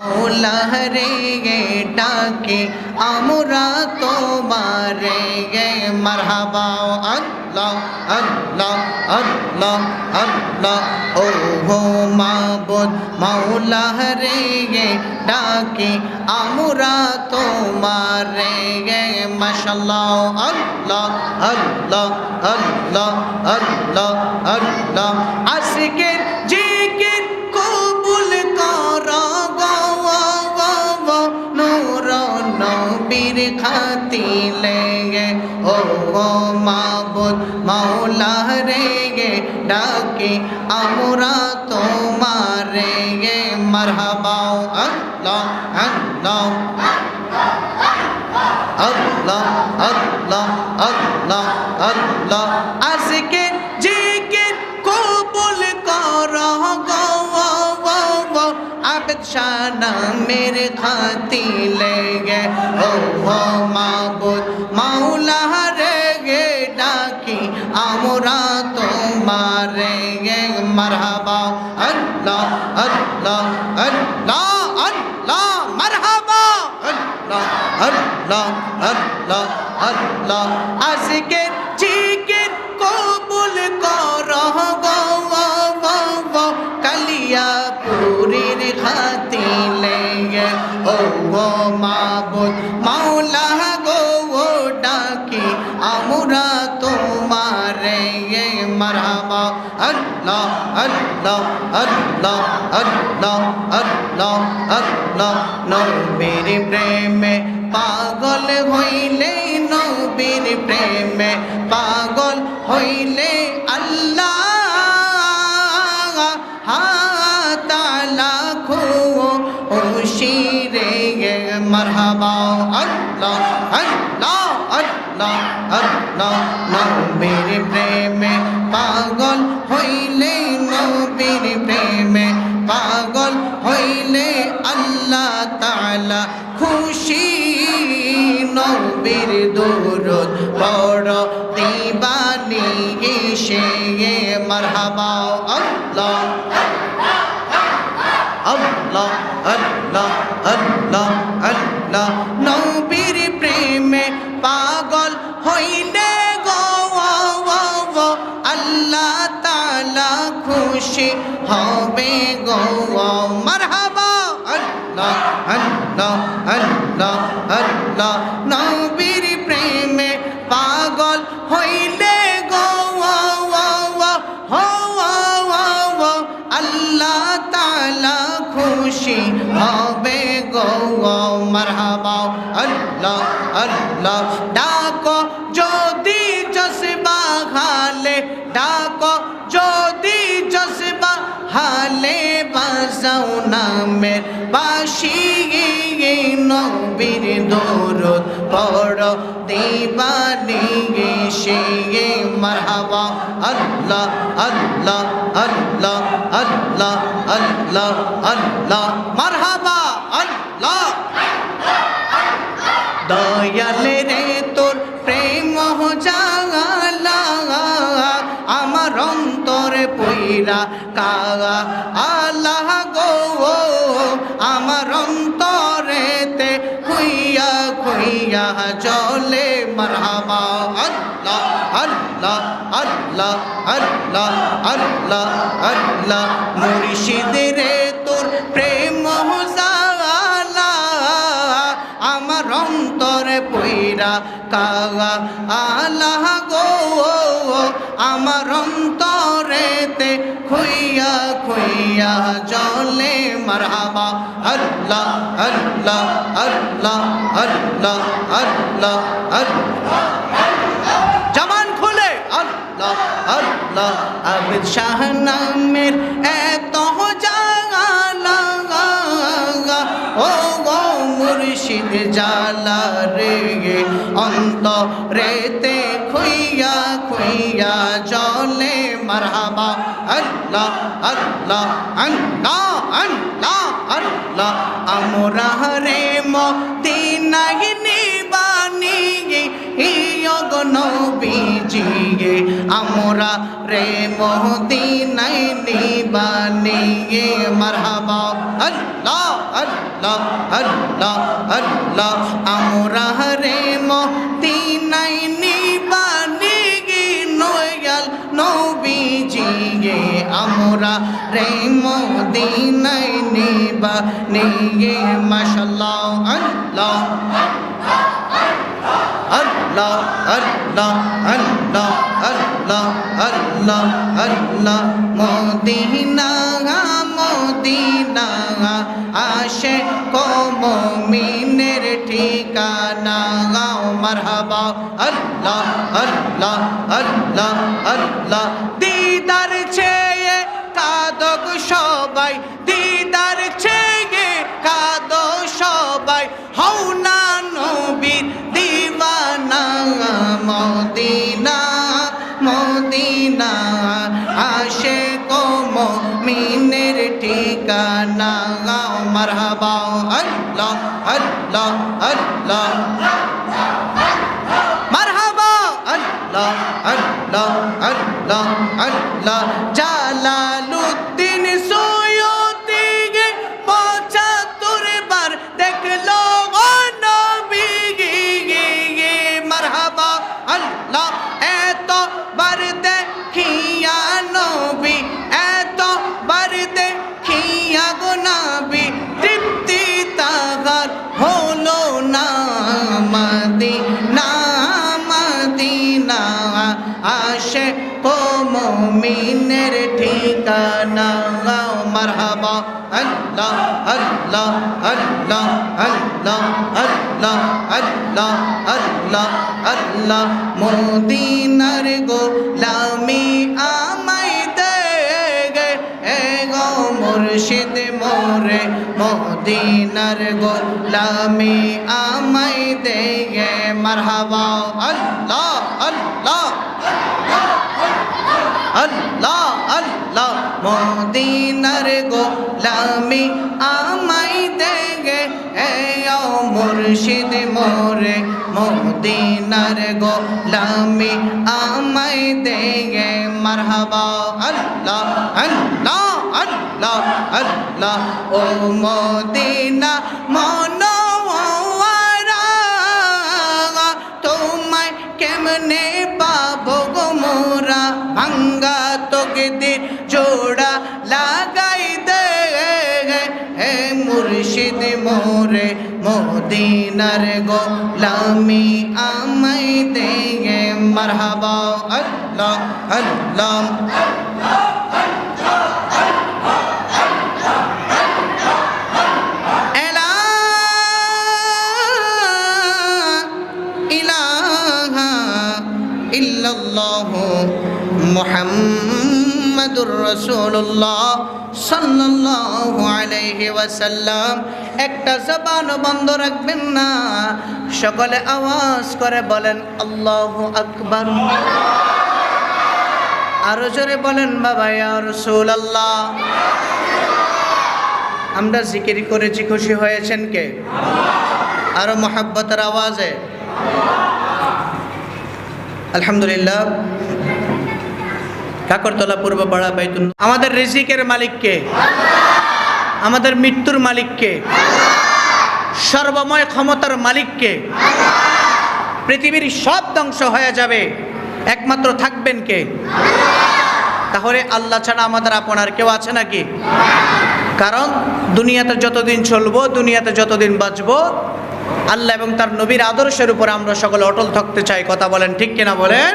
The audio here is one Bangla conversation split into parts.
মৌলারে গে ডাকে আমরা তোমারে গে মারহাবা আল্লাহ আল্লাহ আল্লাহ আল্লাহ ও হো মাবুদ মৌলারে গে ডাকে আমরা তোমারে গে মাশাআল্লাহ আল্লাহ আল্লাহ আল্লাহ আল্লাহ আল্লাহ আজকে জিকির কবুল কর নূর নবীর খাতিলে গে ও মাবুদ মাওলা রে গে ডাকে আমরা তোমারে গে মারহাবা আল্লাহ আল্লাহ আল্লাহ আল্লাহ আল্লাহ আল্লাহ আজকে জিকির কবুল কর আবেদ শানা মেরে খাতিলে গে ও মাবুদ মাওলা রে গে ডাকি আমরা তোমারে গে মারহাবা আল্লাহ আল্লাহ আল্লাহ আল্লাহ মারহাবা আল্লাহ আল্লাহ আল্লাহ আল্লাহ আজকে জিকির কবুল কর কালিয়াপুরীর খাতিলে গে ও মাবুদ মাওলা গো ডাকি আমরা তোমারে গে মারহাবা আল্লাহ আল্লাহ আল্লাহ আল্লাহ আল্লাহ আল্লাহ নবীর প্রেমে পাগল হইলে নবীর প্রেমে পাগল হইলে আল্লাহ মারহাবা আল্লাহ আল্লাহ আল্লাহ আল্লাহ নবীর প্রেমে পাগল হইলে নবীর প্রেমে পাগল হইলে আল্লাহ তাআলা খুশি নবীর দরুদ পড় দিবানি এসে মারহাবা আল্লাহ আল্লাহ আল্লাহ আল্লাহ আল্লাহ নবীর প্রেমে পাগল হইলে গো আল্লাহ তাআলা খুশি হবে গো মারহাবা আল্লাহ আল্লাহ আল্লাহ আল্লাহ নবীর প্রেমে পাগল হইলে গো আল্লাহ তাআলা খুশি হবে গো মারহাবা আল্লাহ আল্লাহ ডাকো যদি জসবা হালে ডাকো যদি জসবা হালে বাজাও নামের বাঁশি নবীর দরুদ পড়ো দিবানি এসে মারহাবা আল্লাহ আল্লাহ আল্লাহ আল্লাহ আল্লাহ আল্লাহ মারহাবা আল্লাহ দয়াল রে তোর প্রেম জাগালা আমার অন্তরে পইরা কাগা আল্লাহ গো আমার অন্তরেতে খুইয়া খুইয়া চলে মারহাবা আল্লাহ আল্লাহ আল্লাহ আল্লাহ আল্লাহ আল্লাহ মুর্শিদ রে তোর প্রেম জাগালা আমার অন্তরে পইরা কাগা আল্লাহ গো আমার অন্তরেতে খুইয়া খুইয়া চলে মারহাবা আল্লাহ আল্লাহ আল্লাহ আল্লাহ আল্লাহ আল্লাহ জামান খুলে আল্লাহ আল্লাহ আবিদ শাহ নামের এত জাগালা ও গো মুর্শিদ জালা রে অন্তরেতে খুইয়া খুইয়া চলে মারহাবা আল্লাহ আল্লাহ আল্লাহ আল্লাহ আল্লাহ আমরা রে মদিনায় নিবানি গো গো নবীজি আমরা রে মদিনায় নিবানিয়ে মারহাবা আল্লাহ আল্লাহ আল্লাহ আল্লাহ আমরা রে মদিনায় নিবানিয়ে নয়াল নবীজি আমরা রে মদিনায় নিবানিয়ে মাশাআল্লাহ আল্লাহ আল্লাহ আল্লাহ আল্লাহ আল্লাহ আল্লাহ আল্লাহ মদিনা মদিনা আশে কো মুমিনের ঠিকানা মারহাবা আল্লাহ আল্লাহ আল্লাহ আল্লাহ দিদার চেয়ে কাঁদো সবাই দিদার চেয়ে কাঁদো সবাই হও না নবীর দিওয়ানা মদিনা মদিনা আশে কো মুমিনের ঠিকানা মারহাবা আল্লাহ আল্লাহ আল্লাহ মারহাবা আল্লাহ আল্লাহ আল্লাহ আল্লাহ জালালউদ্দিন সুয়ুতি 75 বার দেখলো নবী মারহাবা আল্লাহ এত বার দেখিয়া নবী এত বার দেখিয়া গো নবী তৃপ্তি তাহার হলো না মদিনা মদিনা আশে কো মুমিনের ঠিকানা মারহাবা আল্লাহ আল্লাহ আল্লাহ আল্লাহ আল্লাহ আল্লাহ আল্লাহ আল্লাহ মদিনার গোলামি আমায় দে গে এ গো মুর্শিদ মোরে মদিনার গোলামি আমায় দে গে মারহাবা আল্লাহ আল্লাহ আল্লাহ আল্লাহ মদিনার গোলামি আমায় দে গে এ ও মুর্শিদ মোরে মদিনার গোলামি আমায় দে গে মারহাবা আল্লাহ আল্লাহ আল্লাহ আল্লাহ ও মদিনা মনোয়ারা তোমায় কেমনে পাবো গো মোরা ভাঙ্গা তোকে দিন জোড়া লাগাই দে হে মুর্শিদ মোরে মদিনার গোলামি আমায় দে গে মারহাবা আল্লাহ আল্লাহ মুহাম্মাদুর রাসূলুল্লাহ সাল্লাল্লাহু আলাইহি ওয়াসাল্লাম একটা জবান বন্ধ রাখবেন না সকলে আওয়াজ করে বলেন আল্লাহু আকবার আরো জোরে বলেন বাবা ইয়া রাসূলুল্লাহ আমরা জিকির করেছি খুশি হয়েছেন কে আরো মহব্বতের আওয়াজে আলহামদুলিল্লাহ কাকরতলা পূর্বপাড়া বাইতুল আমাদের রিজিকের মালিক কে আমাদের মৃত্যুর মালিক কে সর্বময় ক্ষমতার মালিক কে পৃথিবীর সব ধ্বংস হয়ে যাবে একমাত্র থাকবেন কে তাহলে আল্লাহ ছাড়া আমাদের আপনার কেউ আছে নাকি কারণ দুনিয়াতে যতদিন চলবো দুনিয়াতে যতদিন বাঁচবো আল্লাহ এবং তার নবীর আদর্শের উপর আমরা সকলে অটল থাকতে চাই কথা বলেন ঠিক কিনা বলেন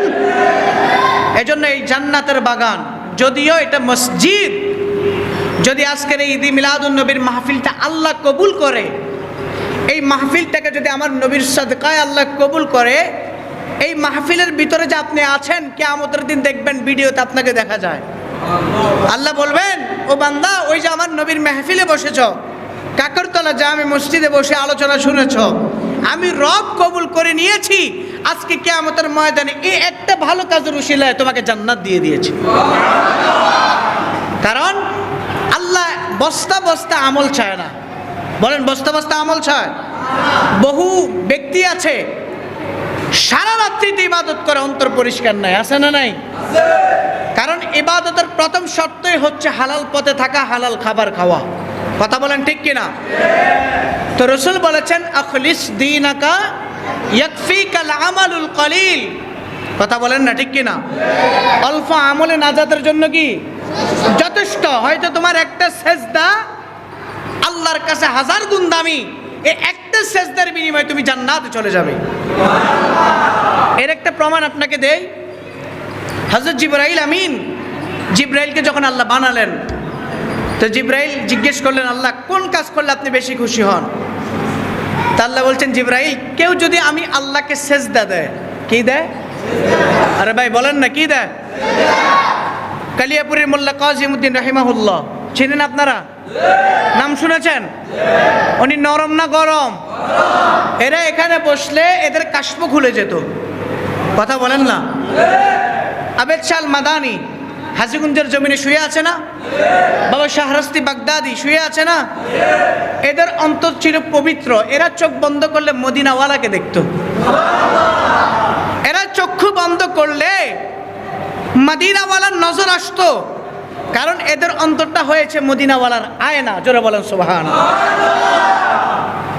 এজন্য এই জান্নাতের বাগান যদিও এটা মসজিদ যদি আজকের এই ঈদ মিলাদুন নবীর মাহফিলটা আল্লাহ কবুল করে এই মাহফিলটাকে যদি আমার নবীর সাদকায় আল্লাহ কবুল করে এই মাহফিলের ভিতরে যে আপনি আছেন কিয়ামতের দিন দেখবেন ভিডিওতে আপনাকে দেখা যায় আল্লাহ বলবেন ও বান্দা ওই যে আমার নবীর মাহফিলে বসেছো কাকরতলা জামে মসজিদে বসে আলোচনা শুনেছো আমি রব কবুল করে নিয়েছি আজকে কিয়ামতের ময়দানে এই একটা ভালো কাজের উসিলায় তোমাকে জান্নাত দিয়ে দিয়েছি কারণ আল্লাহ বস্তা বস্তা আমল চায় না বলেন বস্তা বস্তা আমল চায় বহু ব্যক্তি আছে সারা রাত্রিতে ইবাদত করে অন্তর পরিষ্কার নাই, আছে না নাই? কারণ ইবাদতের প্রথম শর্তই হচ্ছে হালাল পথে থাকা, হালাল খাবার খাওয়া। কথা বলেন ঠিক কিনা? তো রাসূল বলেছেন আখলিস দীনাকা ইয়াকফিকাল আমালুল কলিল। কথা বলেন না ঠিক কিনা? অল্প আমলে নাজাতের জন্য কি যথেষ্ট? হয়তো তোমার একটা সেজদা আল্লাহর কাছে হাজার গুণ দামি, এই একটা সেজদার বিনিময়ে তুমি জান্নাতে চলে যাবে। এর একটা প্রমাণ আপনাকে দেই। হযরত জিবরাইল আমিন, জিবরাইলকে যখন আল্লাহ বানালেন, তো জিবরাইল জিজ্ঞেস করলেন আল্লাহ কোন কাজ করলে আপনি বেশি খুশি হন? তা আল্লাহ বলছেন জিবরাইল, কেউ যদি আমি আল্লাহকে সেজদা দেয়, কি দেয়? আরে ভাই বলেন না, কি দেয়? কালিয়াপুরের মোল্লা কাজিমউদ্দিন রাহিমাহুল্লাহ চিনেন আপনারা? নাম শুনেছেন? উনি নরম না গরম? এরা এখানে বসলে এদের কাশ্প খুলে যেত। কথা বলেন না? আবেদ শাহ মাদানি হাজীগঞ্জের জমিনে শুয়ে আছে না? বাবা শাহরাস্তি বাগদাদি শুয়ে আছে না? এদের অন্তর ছিল পবিত্র। এরা চোখ বন্ধ করলে মদিনাওয়ালাকে দেখত। এরা চক্ষু বন্ধ করলে মদিনাওয়ালার নজর আসতো, কারণ এদের অন্তরটা হয়েছে মদিনাওয়ালার আয়না। জোরে বলেন সুবহানাল্লাহ।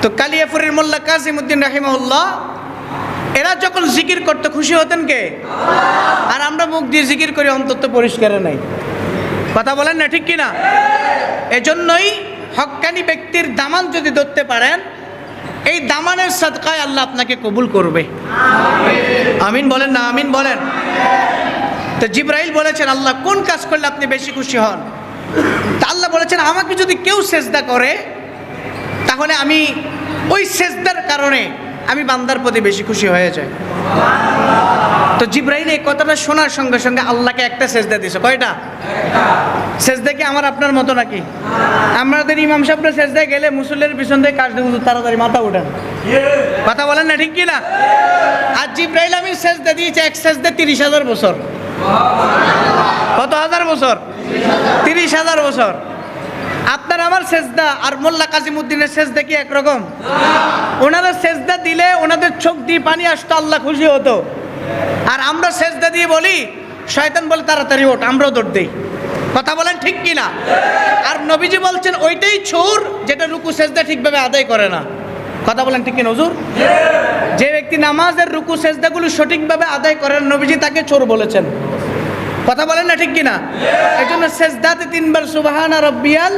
তো কালিয়াপুরের মোল্লা কাজিমউদ্দিন রাহিমাহুল্লাহ এরা যখন জিকির করতে খুশি হতেন কে? আর আমরা মুখ দিয়ে জিকির করি, অন্তর তো পরিষ্কার নাই। কথা বলেন না ঠিক কিনা? এজন্যই হক্কানি ব্যক্তির দামান যদি ধরতে পারেন, এই দামানের সাদকায় আল্লাহ আপনাকে কবুল করবে। আমিন বলেন না? আমিন বলেন। তো জিবরাইল বলেছেন আল্লাহ কোন কাজ করলে আপনি বেশি খুশি হন? তা আল্লাহ বলেছেন আমাকে যদি কেউ সেজদা করে, তাহলে আমি ওই সেজদার কারণে আমি বান্দার প্রতি বেশি খুশি হয়ে যাই। তো জিবরাইল এই কথাটা শোনার সঙ্গে সঙ্গে আল্লাহকে একটা সেজদা দিয়েছে। কয়টা সেজদা? কি আমার আপনার মতো নাকি? আমাদের ইমাম সাহেবরা সেজদায় গেলে মুসল্লির পিছন থেকে কাজ দিয়ে তাড়াতাড়ি মাথা উঠান। কথা বলেন না ঠিক কিনা? আর জিবরাইল আমি সেজদা দিয়েছে, এক সেজদা 30,000 বছর। কত হাজার বছর? 30,000 বছর। আপনার আমার সেজদা আর মোল্লা কাজিমউদ্দিনের সেজদা কি একরকম? ওনারা সেজদা দিলে ওনাদের চোখ দিয়ে পানি আসতো, আল্লাহ খুশি হতো। আর আমরা সেজদা দিয়ে বলি, শয়তান বলে তাড়াতাড়ি ওঠ, আমরাও দৌড় দেই। কথা বলেন ঠিক কিনা? আর নবীজি বলছেন ওইটাই চোর যেটা রুকু সেজদা ঠিকভাবে আদায় করে না। কথা বলেন ঠিক কিনা হুজুর? যে ব্যক্তি নামাজের রুকু সেজদাগুলো সঠিকভাবে আদায় করেন, নবীজি তাকে চোর বলেছেন। কথা বলেন না ঠিক কিনা? এই জন্য সেজদাতে 3 বার সুবহানা রাব্বিয়াল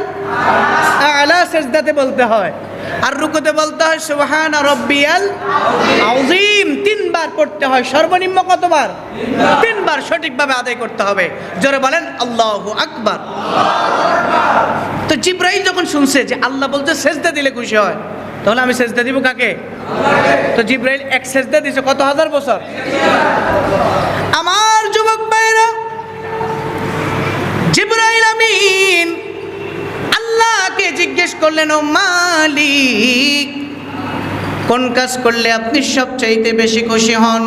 আলা সেজদাতে বলতে হয়, আর রুকুতে বলতে হয় সুবহানা রাব্বিয়াল আযীম। 3 বার পড়তে হয়। সর্বনিম্ন কতবার? 3 বার সঠিকভাবে আদায় করতে হবে। জোরে বলেন আল্লাহু আকবার। তো জিবরাইল যখন শুনছে যে আল্লাহ বলতে সেজদা দিলে খুশি হয়, তাহলে আমি সেজদা দিব কাকে? তো জিবরাইল এক সেজদা দিয়েছে কত হাজার বছর। আমার যুবক ভাইরা, জিবরাইল আমিন আল্লাহকে জিজ্ঞেস করলেন ও মালিক, কোন কাজ করলে আপনি সবচাইতে বেশি খুশি হন?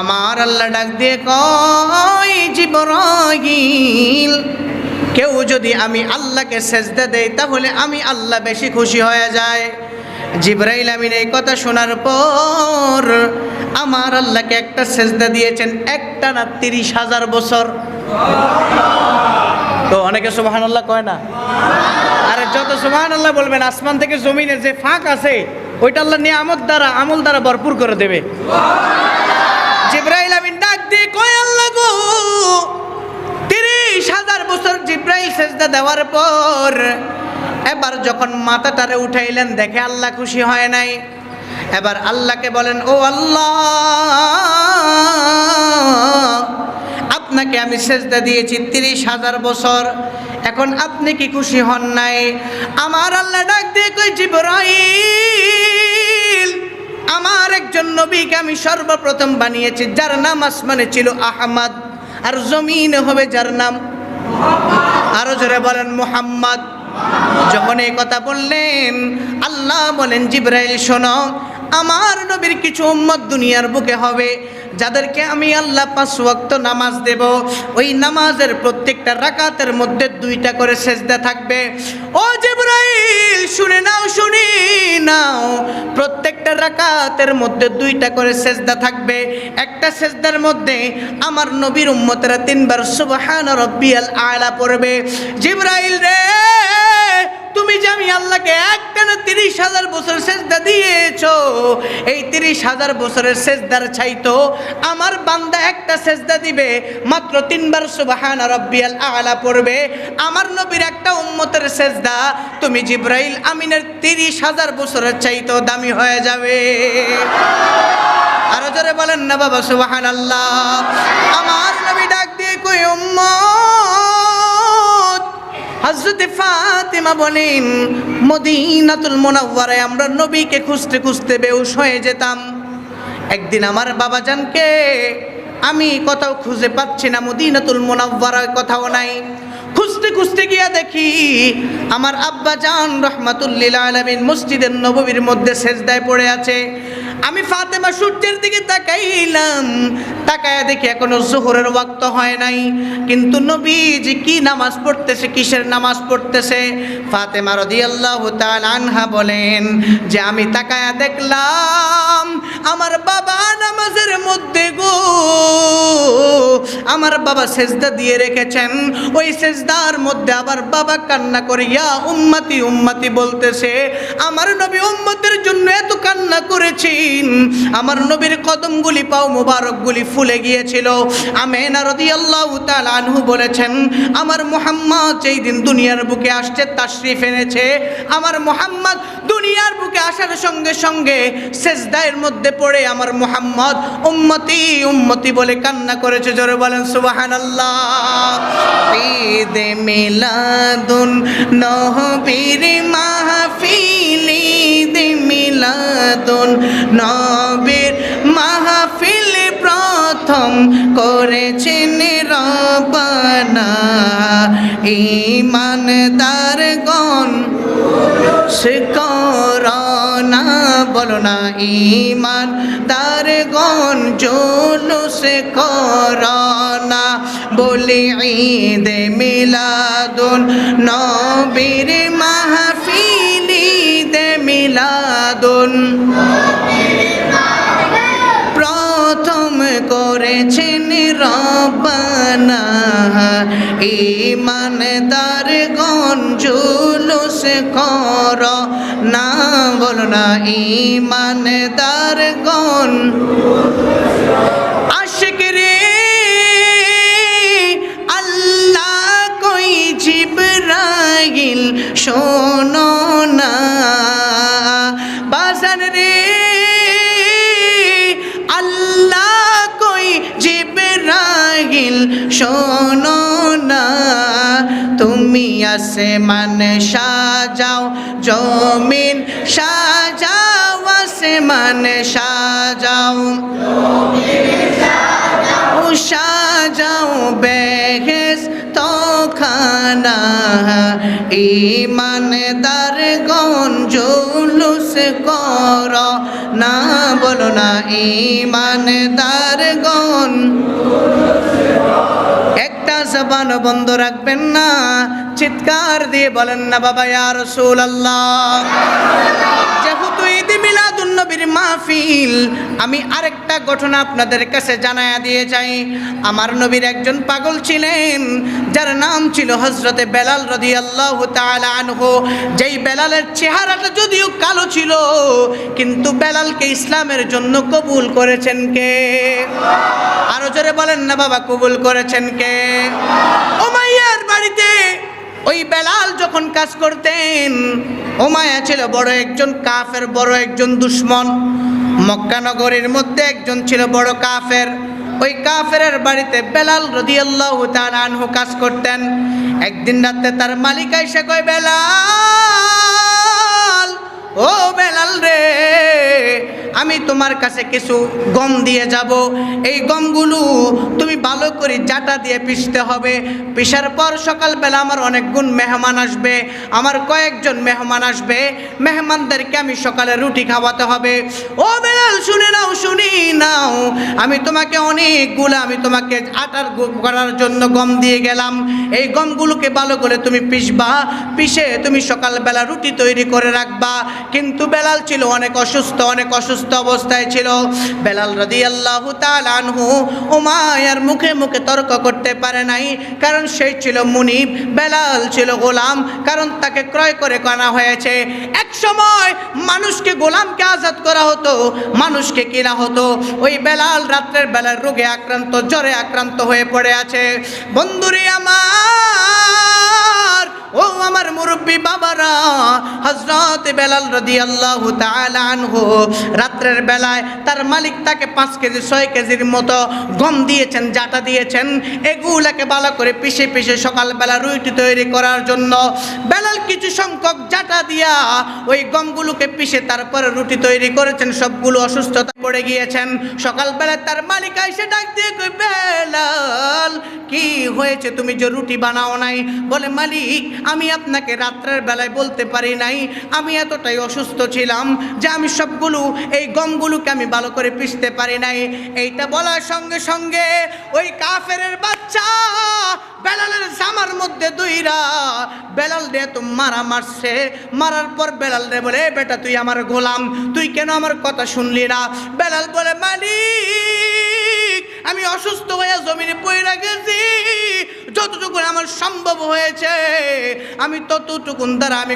আমার আল্লাহ ডাক দিয়ে কয় জিবরাইল, কেউ যদি আমি আল্লাহকে সেজদা দেই তাহলে আমি আল্লাহ বেশি খুশি হয়ে যায়। জিবরাইল আমিন এই কথা শোনার পর আমার আল্লাহকে একটা সেজদা দিয়েছেন, একটা না 30,000 বছর। তো অনেকে সুবহানাল্লাহ কয় না? আরে যত সুবহানাল্লাহ বলবেন আসমান থেকে জমিনে যে ফাঁক আছে ওইটা আল্লাহ নিয়ামত দ্বারা আমল দ্বারা ভরপুর করে দেবে। জিবরাইল আমিন ডাক দিয়ে কয় আল্লাহ গো, 30,000 বছর জিবরাইল সেজদা দেওয়ার পর এবার যখন মাথাটারে উঠাইলেন, দেখে আল্লাহ খুশি হয় নাই। এবার আল্লাহকে বলেন ও আল্লাহ, আপনাকে আমি সেজদা দিয়েছি 30,000 বছর, এখন আপনি কি খুশি হন নাই? আমার আল্লাহ ডাক দিয়ে কই জিবরাইল, আমার একজন নবীকে আমি সর্বপ্রথম বানিয়েছি যার নাম আসমানে ছিল আহমদ, আর জমিনে হবে যার নাম, আরো জোরে বলেন মুহাম্মদ। যখন এই কথা বললেন আল্লাহ বলেন জিবরাইল শোনো, আমার নবীর কিছু উম্মত দুনিয়ার বুকে হবে যাদেরকে আমি আল্লাহ 5 ওয়াক্ত নামাজ দেব। ওই নামাজের প্রত্যেকটা রাকাতের মধ্যে 2টা করে সেজদা থাকবে। ও জিবরাইল শুনে নাও, শুনি নাও, প্রত্যেকটা রাকাতের মধ্যে 2টা করে সেজদা থাকবে। একটা সেজদার মধ্যে আমার নবীর উম্মতেরা 3 বার সুবহান রাব্বিয়াল আলা পড়বে। জিবরাইল রে, তুমি যে আমি আল্লাহকে একটানা 30,000 বছর সেজদা দিয়েছো, এই 30,000 বছরের সেজদার চাইতো আমার বান্দা একটা সেজদা দিবে, মাত্র 3 বার সুবহান রাব্বিয়াল আলা পড়বে। আমার নবীর একটা উম্মতের সেজদা তুমি জিবরাইল আমিনের 30,000 বছরের চাইতো দামি হয়ে যাবে। আরো জোরে বলেন না বাবা সুবহানাল্লাহ। আমার নবী ডাক দিয়ে কই, উম্মত, হযরত ফাতিমা বলেন মদিনাতুল মুনাওয়ারায় আমরা নবীকে খুঁজতে খুঁজতে বেহুশ হয়ে যেতাম। একদিন আমার বাবাজানকে আমি কোথাও খুঁজে পাচ্ছি না, মদিনাতুল মুনাওয়ারায় কোথাও নাই। খুঁজতে খুঁজতে গিয়া দেখি আমার আব্বাজান রাহমাতুল্লিল আলামিন মসজিদের নববীর মধ্যে সেজদায় পড়ে আছে। আমি ফাতেমা সূর্যের দিকে তাকাইলাম, তাকায়া দেখি এখনো যোহরের ওয়াক্ত হয় নাই, কিন্তু নবীজি কি নামাজ পড়তেছে, কিসের নামাজ পড়তেছে? ফাতেমা রাদিয়াল্লাহু তাআলা আনহা বলেন যে আমি তাকায়া দেখলাম আমার বাবা নামাজের মধ্যে গো, আমার বাবা সেজদা দিয়ে রেখেছেন। ওই সেজদার মধ্যে আবার বাবা কান্না করে ইয়া উম্মতি উম্মতি বলতেছে। আমার নবী উম্মতের জন্য এত কান্না করেছেন, আমার নবীর কদমগুলি, পাও মুবারকগুলি ফুলে গিয়েছিল। আমেনা রাদিয়াল্লাহু তাআলা আনহু বলেছেন আমার মুহাম্মদ যেই দিন দুনিয়ার বুকে আসছে, তাশরিফ এনেছে, আমার মুহাম্মদ দুনিয়ার বুকে আসার সঙ্গে সঙ্গে সেজদার মধ্যে পড়ে আমার মুহাম্মদ উম্মতি উম্মতি বলে কান্না করেছে। জোরে বলেন সুবহানাল্লাহ। ঈদে মিলাদুন নবীর মাহফিল, ঈদে মিলাদুন নবীর মাহফিল প্রথম করেছেন রব্বানা। ঈমানদারগণ সে করোনা, বলো না ঈমানদারগণ জুলুস করোনা, বলি ঈদে মিলাদুন নবীর মাহফিল, ঈদে মিলাদুন প্রথম করেছেন রব্বানা। ঈমানদারগণ জুলুস করোনা, বলো না ঈমানদারগণ। আশিক রে আল্লাহ কই জিবরাইল শোনো না, বাজান রে আল্লাহ কই জিবরাইল শোনো না। তুমি আসমান সাজাও, জমিন সাজাও, আসমান সাজাও, সাজাও বেহেশত খানা। ঈমানদারগণ জুলুস করো না, বলো না ঈমানদারগণ। একটা জবান বন্ধ রাখবেন না, চিৎকার দিয়ে বলেন না বাবা ইয়া রাসূলুল্লাহ। যেহেতু ঈদ মিলাদুন নবীর মাহফিল, আমি আরেকটা ঘটনা আপনাদের কাছে জানায়া দিয়ে যাই। আমার নবীর একজন পাগল ছিলেন, যার নাম ছিল হযরতে বেলাল রাদিয়াল্লাহু তাআলা আনহু। যেই বেলালের চেহারাটা যদিও কালো ছিল, কিন্তু বেলালকে ইসলামের জন্য কবুল করেছেন কে? আরো জোরে বলেন না বাবা, কবুল করেছেন কে? উমাইয়ার বাড়িতে ওই বেলাল যখন কাজ করতেন, উমাইয়া ছিল বড় একজন কাফের, বড় একজন দুশমন। মক্কা নগরীর মধ্যে একজন ছিল বড় কাফের। ওই কাফেরের বাড়িতে বেলাল রাদিয়াল্লাহু তাআলা আনহু কাজ করতেন। একদিন রাতে তার মালিক আইসা কয়, বেলাল, ও বেলাল রে, আমি তোমার কাছে কিছু গম দিয়ে যাব, এই গমগুলো তুমি ভালো করে জাটা দিয়ে পিষতে হবে। পিষার পর সকালবেলা আমার অনেক গুণ মেহমান আসবে, আমার কয়েকজন মেহমান আসবে, মেহমানদেরকে আমি সকালে রুটি খাওয়াতে হবে। ও বেলাল শুনে নাও, শুনি নাও, আমি তোমাকে অনেকগুলো, আমি তোমাকে আটার করার জন্য গম দিয়ে গেলাম, এই গমগুলোকে ভালো করে তুমি পিষবা, পিষে তুমি সকালবেলা রুটি তৈরি করে রাখবা। কিন্তু বেলাল ছিল অনেক অসুস্থ, অনেক অসুস্থ অবস্থায় ছিল। বেলাল রাদিয়াল্লাহু তাআলা আনহু উমাইয়ার মুখে মুখে তর্ক করতে পারে নাই, কারণ সে ছিল মুনিব, বেলাল ছিল গোলাম, কারণ তাকে ক্রয় করে আনা হয়েছে। এক সময় মানুষকে গোলামকে আজাদ করা হতো, মানুষকে কিনা হতো। ওই বেলাল রাত্রের বেলার রোগে আক্রান্ত, জ্বরে আক্রান্ত হয়ে পড়ে আছে। বন্ধুরে আমার, ও আমার মুরব্বী বাবারা, হযরত বেলাল রাদিয়াল্লাহু তাআলা আনহু রাত্রের বেলায় তার মালিক তাকে 5 কেজি 6 কেজির মতো গম দিয়েছেন, জাটা দিয়েছেন, এগুলাকে ভালো করে পিষে পিষে সকালবেলা রুটি তৈরি করার জন্য। বেলাল কিছু সংখ্যক জাটা দিয়া ওই গমগুলোকে পিষে তারপরে রুটি তৈরি করেছেন, সবগুলো অসুস্থতা পড়ে গিয়েছেন। সকালবেলা তার মালিক এসে ডাক দিয়ে কই, বেলাল কি হয়েছে, তুমি যে রুটি বানাও নাই? বলে, মালিক আমি আপনাকে রাত্রের বেলায় বলতে পারি নাই, আমি এতটাই অসুস্থ ছিলাম যে আমি সবগুলো এই গমগুলোকে আমি ভালো করে পিষতে পারি নাই। এইটা বলার সঙ্গে সঙ্গে ওই কাফেরের বাচ্চা বেলালের জামার মধ্যে দুইরা বেলাল রে তো মারছে। মারার পর বেলাল রে বলে, বেটা তুই আমার গোলাম, তুই কেন আমার কথা শুনলি না? বেলাল বলে, মালিক আমি অসুস্থ হয়ে জমিনে পড়ে গেছি, যতটুকু আমার সম্ভব হয়েছে আমি ততটুকুন দ্বারা আমি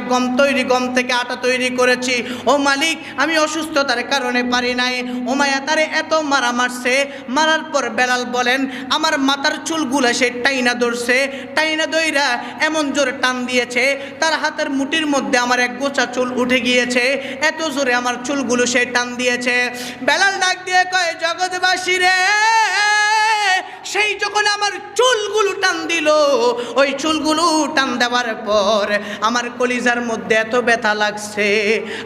গম থেকে আটা তৈরি করেছি। ও মালিক আমি অসুস্থতার কারণে পারি নাই। উমাইয়া তারে এত মারছে, মারার পর বেলাল বলেন, আমার মাথার চুলগুলা সে টাইনা ধরছে, টাইনা দইরা এমন জোরে টান দিয়েছে তার হাতের মুঠির মধ্যে আমার এক গোছা চুল উঠে গিয়েছে, এত জোরে আমার চুলগুলো সে টান দিয়েছে। বেলাল ডাক দিয়ে কয়, জগৎবাসী রে, সেই যখন আমার চুলগুলো টান দিল, ওই চুলগুলো টান দেওয়ার পর আমার কলিজার মধ্যে এত ব্যথা লাগছে,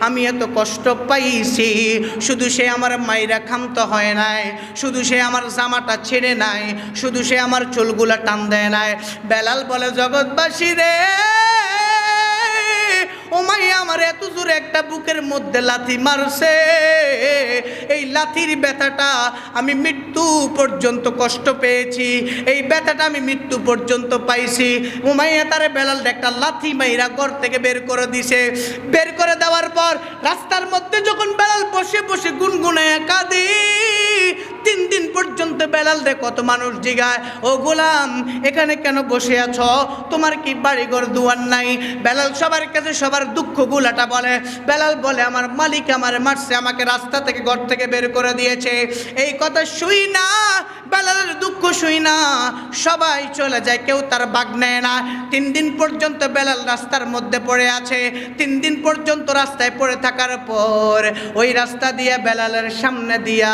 আমি এত কষ্ট পাইছি, শুধু সে আমার মাইরা খামতে হয় নাই, শুধু সে আমার জামাটা ছেড়ে নাই, শুধু সে আমার চুলগুলা টান দেয় নাই। বেলাল বলে, জগৎবাসী রে, উমাইয়া আমার এত জোরে একটা বুকের মধ্যে লাথি মারছে, এই লাথির ব্যথাটা আমি মৃত্যু পর্যন্ত কষ্ট পেয়েছি, এই ব্যথাটা আমি মৃত্যু পর্যন্ত পাইছি। উমাইয়া তারে বেলাল একটা লাথি মাইরা ঘর থেকে বের করে দিছে। বের করে দেওয়ার পর রাস্তার মধ্যে যখন বেলাল বসে বসে গুনগুনায় কাঁদে, 3 দিন পর্যন্ত বেলাল রে কত মানুষ জিগায়, ও গোলাম এখানে কেন বসে আছো, তোমার কি বাড়ি ঘর দুয়ার নাই? বেলাল সবার কাছে সবার দুঃখ গুলাটা বলে। বেলাল বলে, আমার মালিক আমারে মারছে, আমাকে রাস্তা থেকে ঘর থেকে বের করে দিয়েছে। এই কথা শুই না, বেলালের দুঃখ শুই না, সবাই চলে যায়, কেউ তার ভাগ নেয় না। 3 দিন পর্যন্ত বেলাল রাস্তার মধ্যে পড়ে আছে। 3 দিন পর্যন্ত রাস্তায় পড়ে থাকার পর ওই রাস্তা দিয়ে বেলালের সামনে দিয়া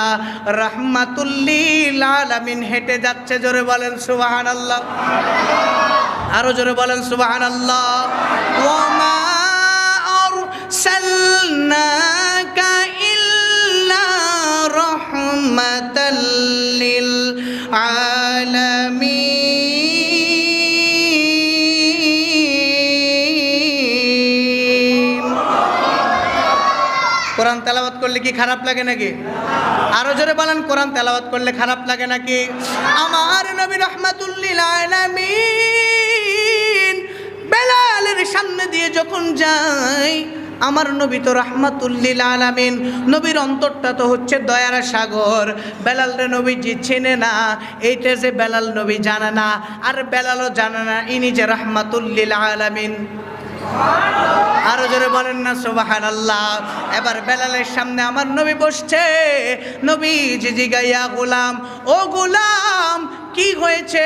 রাহমাতুল লিল আলামিন হেঁটে যাচ্ছে। জোরে বলেন সুবহানাল্লাহ, আরো জোরে বলেন সুবহানাল্লাহ। ওয়া মা আরসালনাকা ইল্লা রাহমাতাল লিল আলামিন। কোরআন তেলাওয়াত করলে কি খারাপ লাগে নাকি? আরো জোরে বলেন, কোরআন তেলাওয়াত করলে খারাপ লাগে নাকি? আমার নবী রাহমাতুল লিল আলামিন বেলালের সামনে দিয়ে যখন যায়, আমার নবী তো রাহমাতুল লিল আলামিন, নবীর অন্তরটা তো হচ্ছে দয়ার সাগর। বেলাল রে নবীজি চেনে না, এইটা যে বেলাল নবী জানে না, আর বেলালও জানে না ইনি যে রাহমাতুল লিল আলামিন। আরো জোরে বলেন না সুবহানাল্লাহ। এবার বেলালের সামনে আমার নবী বসছে, নবী জিগাইয়া, গোলাম ও গোলাম কি হয়েছে,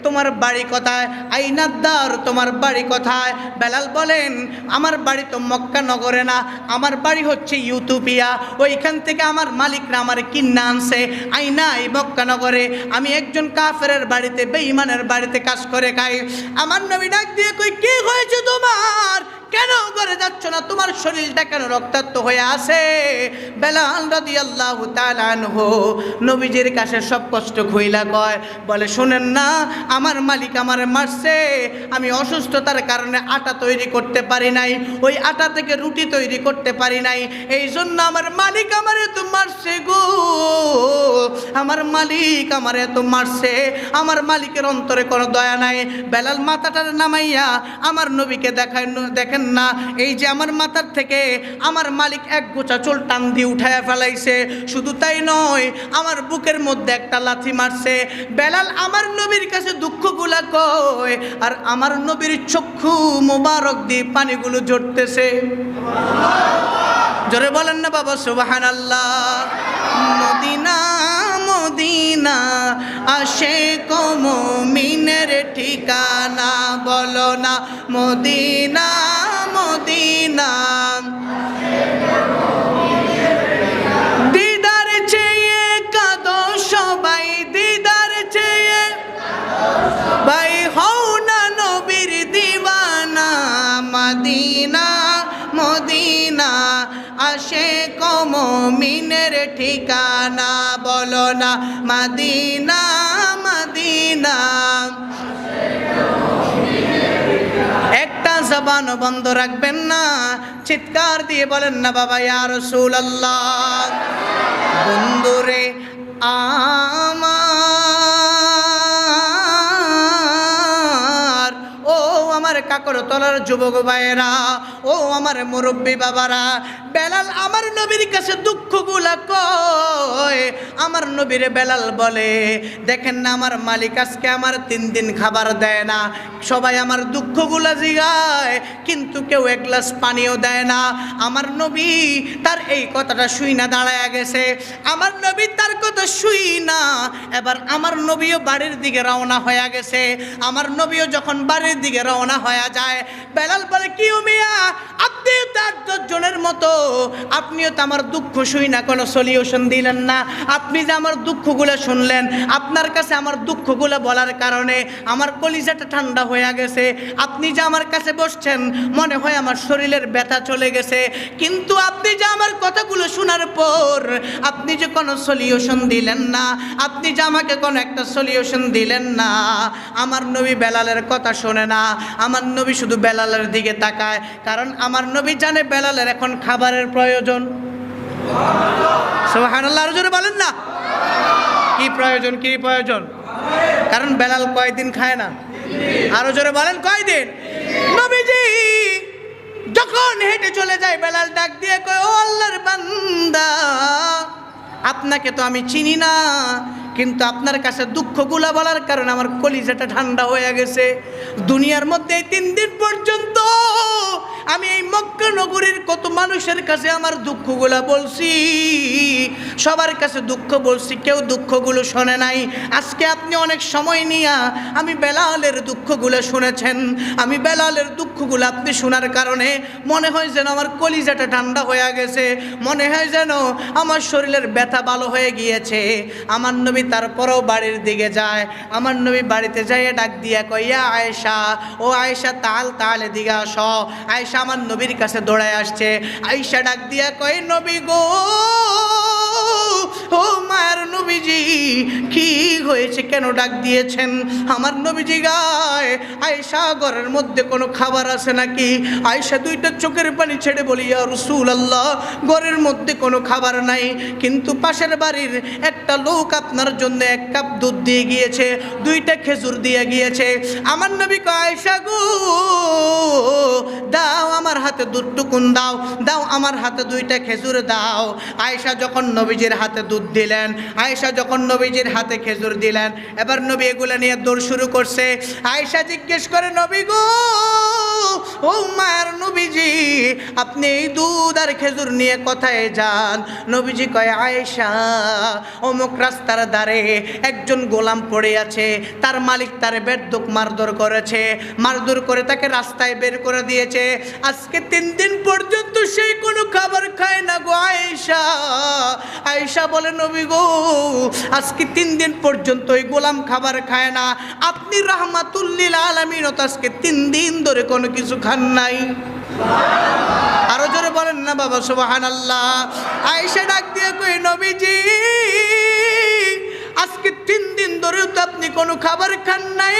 তোমার বাড়ি কোথায়? আইনাদ্দার, তোমার বাড়ি কোথায়? বেলাল বলেন, আমার বাড়ি তো মক্কা নগরে না, আমার বাড়ি হচ্ছে ইউথিওপিয়া, ওইখান থেকে আমার মালিকরা আমার কিন্না আনছে আইনা এই মক্কা নগরে, আমি একজন কাফেরের বাড়িতে, বেঈমানের বাড়িতে কাজ করে খাই। আমার নবী ডাক দিয়ে কই, কি হয়েছে তোমার, কেন ঘরে যাচ্ছ না? তোমার শরীরটা কেন রক্তাক্ত হয়ে আছে? বেলাল রাদিয়াল্লাহু তাআলা আনহু নবীজির কাছে সব কষ্ট খুইলা কয়, বলে শুনেন না, আমার মালিক আমারে মারছে, আমি অসুস্থতার কারণে আটা তৈরি করতে পারি নাই, ওই আটা থেকে রুটি তৈরি করতে পারি নাই, এই জন্য আমার মালিক আমারে তো মারছে গো, আমার মালিক আমারে তো মারছে। আমার মালিকের অন্তরে কোনো দয়া নাই। বেলাল মাথাটা নামাইয়া আমার নবীকে দেখেন না, এই যে আমার মাথার থেকে আমার মালিক এক গোছা চুল টান দিয়ে উঠায়া ফেলাইছে। শুধু তাই নয়, আমার বুকের মধ্যে একটা লাথি মারছে। বেলাল আমার নবীর কাছে দুঃখগুলা কয়, আর আমার নবীর চক্ষু মোবারক দিয়ে পানিগুলো ঝরতেছে। জোরে বলেন না বাবা সুবহানাল্লাহ। মদিনা মদিনা আশিক মুমিনের ঠিকানা, বলো না মদিনা মদিনা। দিদার চেয়ে কাঁদো সবাই, দিদার চেয়ে ভাই হও না নবীর দিওয়ানা। মদিনা মদিনা আশিক মুমিনের ঠিকানা, বলো না মদিনা মদিনা। একটা জবান বন্ধ রাখবেন না, চিৎকার দিয়ে বলেন না বাবা ইয়া রাসূলুল্লাহ। বন্ধুরে আমার, ও আমার কাকর তলার যুবক ভাইয়েরা, ও আমার মুরব্বী বাবারা, বেলাল আমার নবীর কাছে দুঃখগুলা কয়। আমার নবীরে বেলাল বলে, দেখেন না আমার মালিক আজকে আমার 3 দিন খাবার দেয় না। সবাই আমার দুঃখগুলা জিগায়, কিন্তু কেউ এক গ্লাস পানিও দেয় না। আমার নবী তার এই কথাটা শুই না দাঁড়ায় গেছে। আমার নবী তার কথা শুই না, এবার আমার নবীও বাড়ির দিকে রওনা হয়ে গেছে। আমার নবীও যখন বাড়ির দিকে রওনা হয়ে যায়, বেলাল বলে, কি মিয়া, আপনিও তার 10 জনের মতো, আপনিও তো আমার দুঃখ শুই না কোনো সলিউশন দিলেন না। আপনি যে আমার দুঃখগুলো শুনলেন, আপনার কাছে আমার দুঃখগুলো বলার কারণে আমার কলিজাটা ঠান্ডা হয়ে গেছে। আপনি যে আমার কাছে বসছেন, মনে হয় আমার শরীরের ব্যথা চলে গেছে, কিন্তু আপনি যে আমার কথাগুলো শোনার পর আপনি যে কোনো সলিউশন দিলেন না, আপনি যে আমাকে কোনো একটা সলিউশন দিলেন না। আমার নবী বেলালের কথা শোনে না, আমার নবী শুধু বেলালের দিকে তাকায়, কারণ আমার নবী জানে বেলালের এখন খাবারের প্রয়োজন। সুবহানাল্লাহ, আরো জোরে বলেন না। কি প্রয়োজন? কি প্রয়োজন? কারণ বেলাল কয়দিন খায় না? আরো জোরে বলেন, কয়দিন? নবীজি যখন হেঁটে চলে যায়, বেলাল ডাক দিয়ে কয়, ও আল্লাহর বান্দা, আপনাকে তো আমি চিনি না, কিন্তু আপনার কাছে দুঃখগুলা বলার কারণে আমার কলিজাটা ঠান্ডা হয়ে গেছে। দুনিয়ার মধ্যে 3 দিন পর্যন্ত আমি এই মক্কা নগরীর কত মানুষের কাছে আমার দুঃখগুলা বলছি, সবার কাছে দুঃখ বলছি, কেউ দুঃখগুলো শোনে নাই। আজকে আপনি অনেক সময় নিয়ে আমি বেলালের দুঃখগুলো শুনেছেন, আমি বেলালের দুঃখগুলো আপনি শোনার কারণে মনে হয় যেন আমার কলিজাটা ঠান্ডা হয়ে গেছে, মনে হয় যেন আমার শরীরের ব্যথা ভালো হয়ে গিয়েছে। আমার নবী তারপরেও বাড়ির দিকে যায়। আমার নবী বাড়িতে যাইয়ে ডাক দিয়া কয়, ইয়া আয়েশা, ও আয়েশা, তাল এদিকে আসো। আয়েশা আমার নবীর কাছে দৌড়ায় আসছে। আয়েশা ডাক দিয়া কয়, নবী গো, ও মায়ের নবীজি, কি হয়েছে, কেন ডাক দিয়েছেন? আমার নবীজি গায়, আয়েশা ঘরের মধ্যে কোনো খাবার আছে নাকি? আয়েশা 2টা চোখের পানি ছেড়ে বলি, ইয়া রাসূলুল্লাহ, ঘরের মধ্যে কোনো খাবার নাই, কিন্তু পাশের বাড়ির একটা লোক আপনার জন্য 1 কাপ দুধ দিয়ে গিয়েছে, 2টা খেজুর দিয়ে গিয়েছে। আমার নবী কয়, আয়েশা গো, দাও আমার হাতে দুধটুকুন দাও, দাও আমার হাতে 2টা খেজুর দাও। আয়েশা যখন নবীজির হাতে দুধ দিলেন, আয়েশা যখন নবীজির হাতে খেজুর দিলেন, এবার নবী এগুলো নিয়ে দৌড় শুরু করছে। আয়েশা জিজ্ঞেস করে, নবী গো, ও মায়ের নবীজি, আপনি এই দুধ আর খেজুর নিয়ে কোথায় যান? নবীজি কয়, আয়েশা, অমুক রাস্তার ধারে একজন গোলাম পড়ে আছে, তার মালিক তার বেদক মারধর করেছে, মারধর করে তাকে রাস্তায় বের করে দিয়েছে। আজকে 3 দিন পর্যন্ত সেই কোনো খাবার খায় না গো আয়েশা। আয়েশা বলে, নবী গো, আজকে 3 দিন পর্যন্ত ওই গোলাম খাবার খায় না, আপনি রাহমাতুল লিল আলামিন, আজকে 3 দিন ধরে কোনো কিছু খান নাই। আরো জোরে বলেন না বাবা সুবহানাল্লাহ। আয়েশা ডাক দিয়ে কই নবীজি আজকে 3 দিন ধরেও তো আপনি কোনো খাবার খান নাই,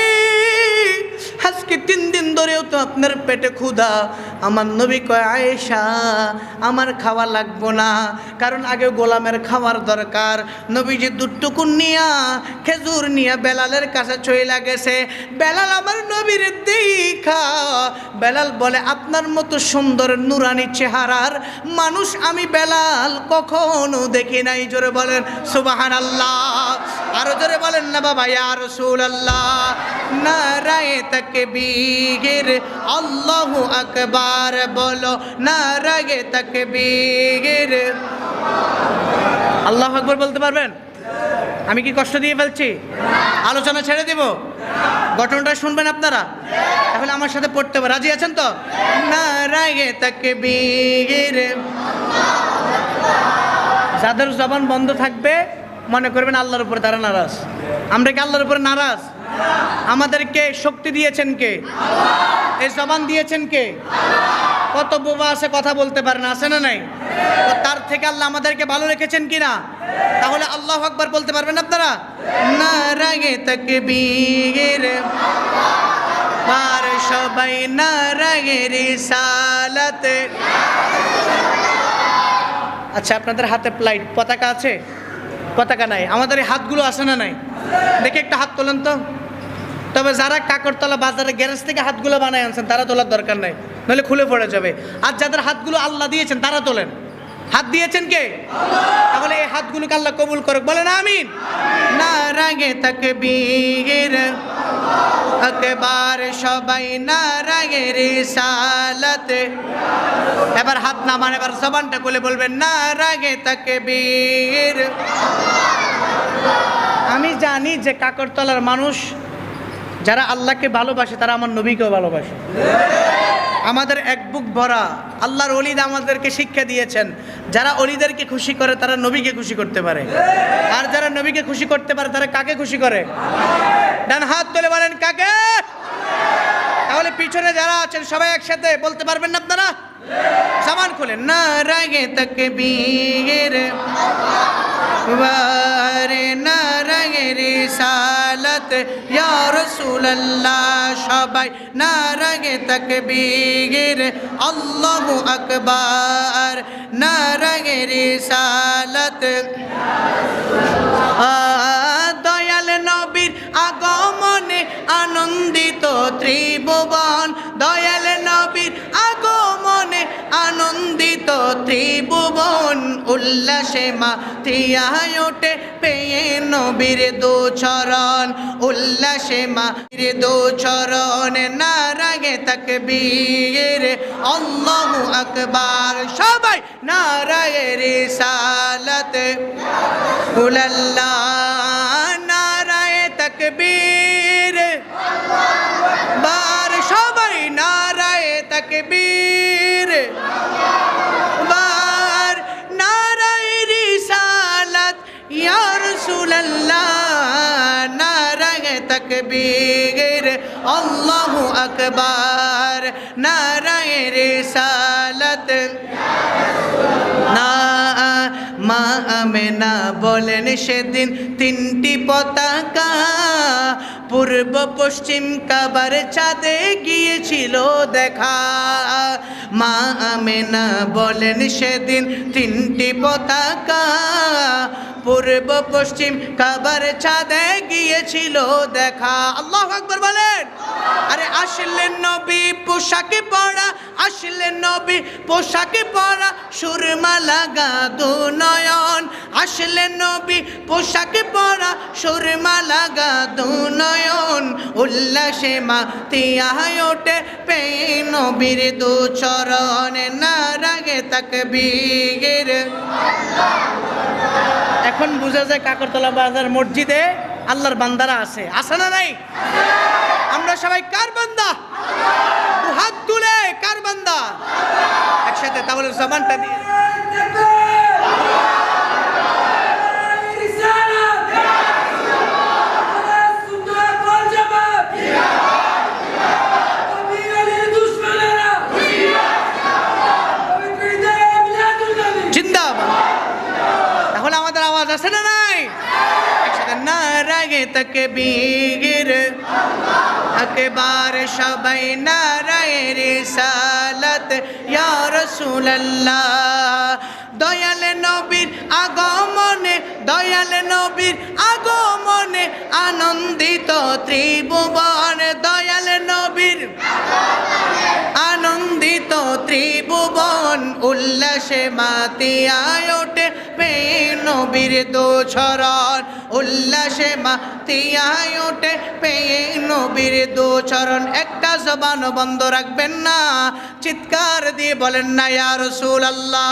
আজকে 3 দিন ধরেও তো আপনার পেটে ক্ষুধা। আমার নবী কয় আয়েশা আমার খাওয়া লাগবো না, কারণ আগে গোলামের খাওয়ার দরকার। নবীজি দুটুকু নিয়া খেজুর নিয়া বেলালের কাছে চইলা গেছে। বেলাল আমার নবীর দেখা বেলাল বলে আপনার মতো সুন্দর নুরানি চেহারার মানুষ আমি বেলাল কখনো দেখি নাই। জোরে বলেন সুবহানাল্লাহ। আরো জোরে বলেন না বাবা ইয়া রাসূলুল্লাহ। নারায়ে তাকবীর আল্লাহু আকবার বলো, নারায়ে তাকবীর। আল্লাহু আকবার বলতে পারবেন? আমি কি কষ্ট দিয়ে ফেলছি? আলোচনা ছেড়ে দিব? ঘটনাটা শুনবেন আপনারা? তাহলে আমার সাথে পড়তে হবে, রাজি আছেন তো? নারায়ে তাকবীর। যাদের জবান বন্ধ থাকবে মনে করবেন আল্লাহর উপরে তারা নারাজ। আমরা কি আল্লাহর উপরে নারাজ? আমাদেরকে শক্তি দিয়েছেন কে? এই জবান দিয়েছেন কে? কত বোবা আছে কথা বলতে পারে না, আছে না নাই? তো তার থেকে আল্লাহ আমাদেরকে ভালো রেখেছেন কিনা? তাহলে আল্লাহু আকবার বলতে পারবেন আপনারা? নারায়ে তাকবীর বার সবাই নারায়ে রিসালাত। আচ্ছা আপনাদের হাতে প্লাইট পতাকা আছে? পতাকা নাই, আমাদের এই হাতগুলো আছে না নাই? দেখি একটা হাত তোলেন তো। তবে যারা কাকরতলা বাজারে গ্যারেজ থেকে হাতগুলো বানায় আনছেন তারা তোলার দরকার নাই, নাহলে খুলে পড়ে যাবে। আর যাদের হাতগুলো আল্লাহ দিয়েছেন তারা তোলেন। হাত দিয়েছেন কে? তাহলে এই হাতগুলোকে আল্লাহ কবুল করুক, বলেন আমিন। নারায়ে তাকবীর আকবার সবাই নারায়ে রিসালাত। এবার হাত নামান, এবার জবানটা খুলে বলবেন নারায়ে তাকবীর। আমি জানি যে কাকরতলার মানুষ যারা আল্লাহকে ভালোবাসে তারা আমার নবীকেও ভালোবাসে। আমাদের এক বুক ভরা আল্লাহর ওলিদ আমাদেরকে শিক্ষা দিয়েছেন, যারা ওলিদেরকে খুশি করে তারা নবীকে খুশি করতে পারে, আর যারা নবীকে খুশি করতে পারে তারা কাকে খুশি করে? ডান হাত তুলে বলেন কাকে? তাহলে পিছনে যারা আছেন সবাই একসাথে বলতে পারবেন না আপনারা? জবান খুলেন নারায়ে তাকবীর বারে নারায়ে রিসালাত ইয়া রাসূলুল্লাহ সবাই নারায়ে তাকবীর আল্লাহু আকবার নারায়ে রিসালাত। দয়াল নবীর আগমনে আনন্দিত ত্রিভুবন, দয়াল নবীর আগমনে আনন্দিত ত্রিভুবন, উল্লাসে মাতিয়া ওঠে পেয়ে নবীর দুচরণ, উল্লাসে মাটির দুচরণ নারায়ে তাকবীর আল্লাহু আকবার সবাই নারায়ে রিসালাত। উল্লাহ নারায়ে তাকবীর বার সবাই নারায়ে তাকবীর বার নারায়ে রিসালাত ইয়া রাসূলুল্লাহ নারায়ে তাকবীর আল্লাহু আকবার নারায়ে রিসালাত। মা আমেনা বলেন সেদিন তিনটি পতাকা পূর্ব পশ্চিম কাবার চাঁদে গিয়েছিল দেখা। মা আমেনা বলেন সেদিন তিনটি পতাকা পূর্ব পশ্চিম কাবার চাঁদে গিয়েছিল দেখা। আল্লাহু আকবার বলেন। আরে আসলেন নবী পোশাকে পরা, আসলেন নবী পোশাকে পরা সুরমা লাগা দুনয়ন, আসলেন নবী পোশাকে পরা সুরমা লাগা দুনয়ন, উল্লাসে মাতিয়া ওঠে পেয়ে নবীর দুচরণ নারায়ে তাকবীর। এখন বুঝা যায় কাকরতলা বাজার মসজিদে আল্লাহর বান্দারা আছে, আছে না নাই? আমরা সবাই কার বান্দা? হাত তুলে কার বান্দা? একসাথে তাহলে জবানটা দিয়ে আছে না নাই? একসাথে নারায়ে তাকবীর, একেবারে সবাই নারায়ে রিসালাত ইয়া রাসূলুল্লাহ। দয়াল নবীর আগমনে, দয়াল নবীর আগমনে আনন্দিত ত্রিভুবন, দয়াল নবীর আনন্দিত ত্রিভুবন, উল্লাসে মাতিয়ায় ওঠে পেয়ে নবীর দুচরণ, উল্লাসে মাতিয়ায় ওঠে পেয়ে নবীর দুচরণ। একটা জবান বন্ধ রাখবেন না, চিৎকার দিয়ে বলেন না ইয়া রাসূলুল্লাহ।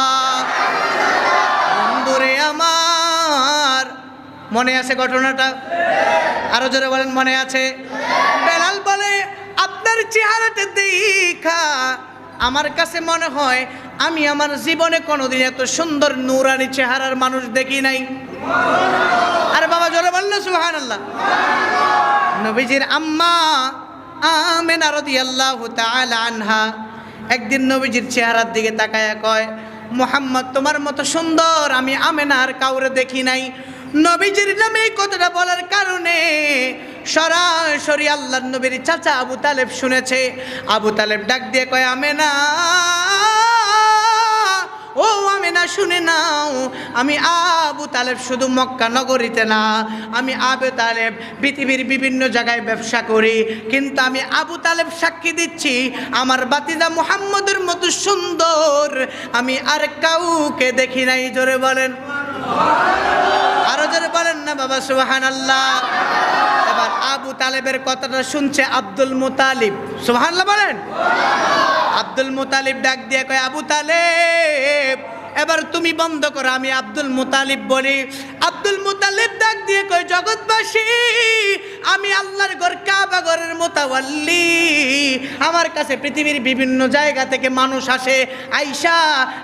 বন্ধুরে আমার, মনে আছে ঘটনাটা? আরো জোরে বলেন মনে আছে? বেলাল বলে, আপনার চেহারাটা দেখা আমার কাছে মনে হয় আমি আমার জীবনে কোনোদিন এত সুন্দর নূরানি চেহারার মানুষ দেখি নাই। আরে বাবা জোরে বললেন সুবহানাল্লাহ। নবীজির আম্মা আমেনা রাদিয়াল্লাহু তাআলা আনহা একদিন নবীজির চেহারার দিকে তাকায়া কয়, মুহাম্মদ তোমার মতো সুন্দর আমি আমেনা আর কাউরে দেখি নাই। নবীজির নামে এই কথাটা বলার কারণে সরাসরি আল্লাহর নবীর চাচা আবু তালেব শুনেছে। আবু তালেব ডাক দিয়ে কয়, আমেনা, ও আমেনা শুনে নাও, আমি আবু তালেব শুধু মক্কা নগরীতে না, আমি আবু তালেব পৃথিবীর বিভিন্ন জায়গায় ব্যবসা করি, কিন্তু আমি আবু তালেব সাক্ষী দিচ্ছি আমার বাতিজা মুহাম্মদের মতো সুন্দর আমি আর কাউকে দেখি নাই। জোরে বলেন, আরো জোরে বলেন না বাবা সুবহানাল্লাহ। এবার আবু তালেবের কথাটা শুনছে আব্দুল মুতালিব, সুবহানাল্লাহ বলেন। আব্দুল মুতালিব ডাক দিয়ে কয়, আবু তালেব এবার তুমি বন্ধ করো, আমি আব্দুল মুতালিব বলি। আব্দুল মুতালিব ডাক দিয়ে কয়, জগৎবাসী আমি আল্লাহর ঘর কাবা ঘরের মুতাওয়াল্লি, আমার কাছে পৃথিবীর বিভিন্ন জায়গা থেকে মানুষ আসে, আইসা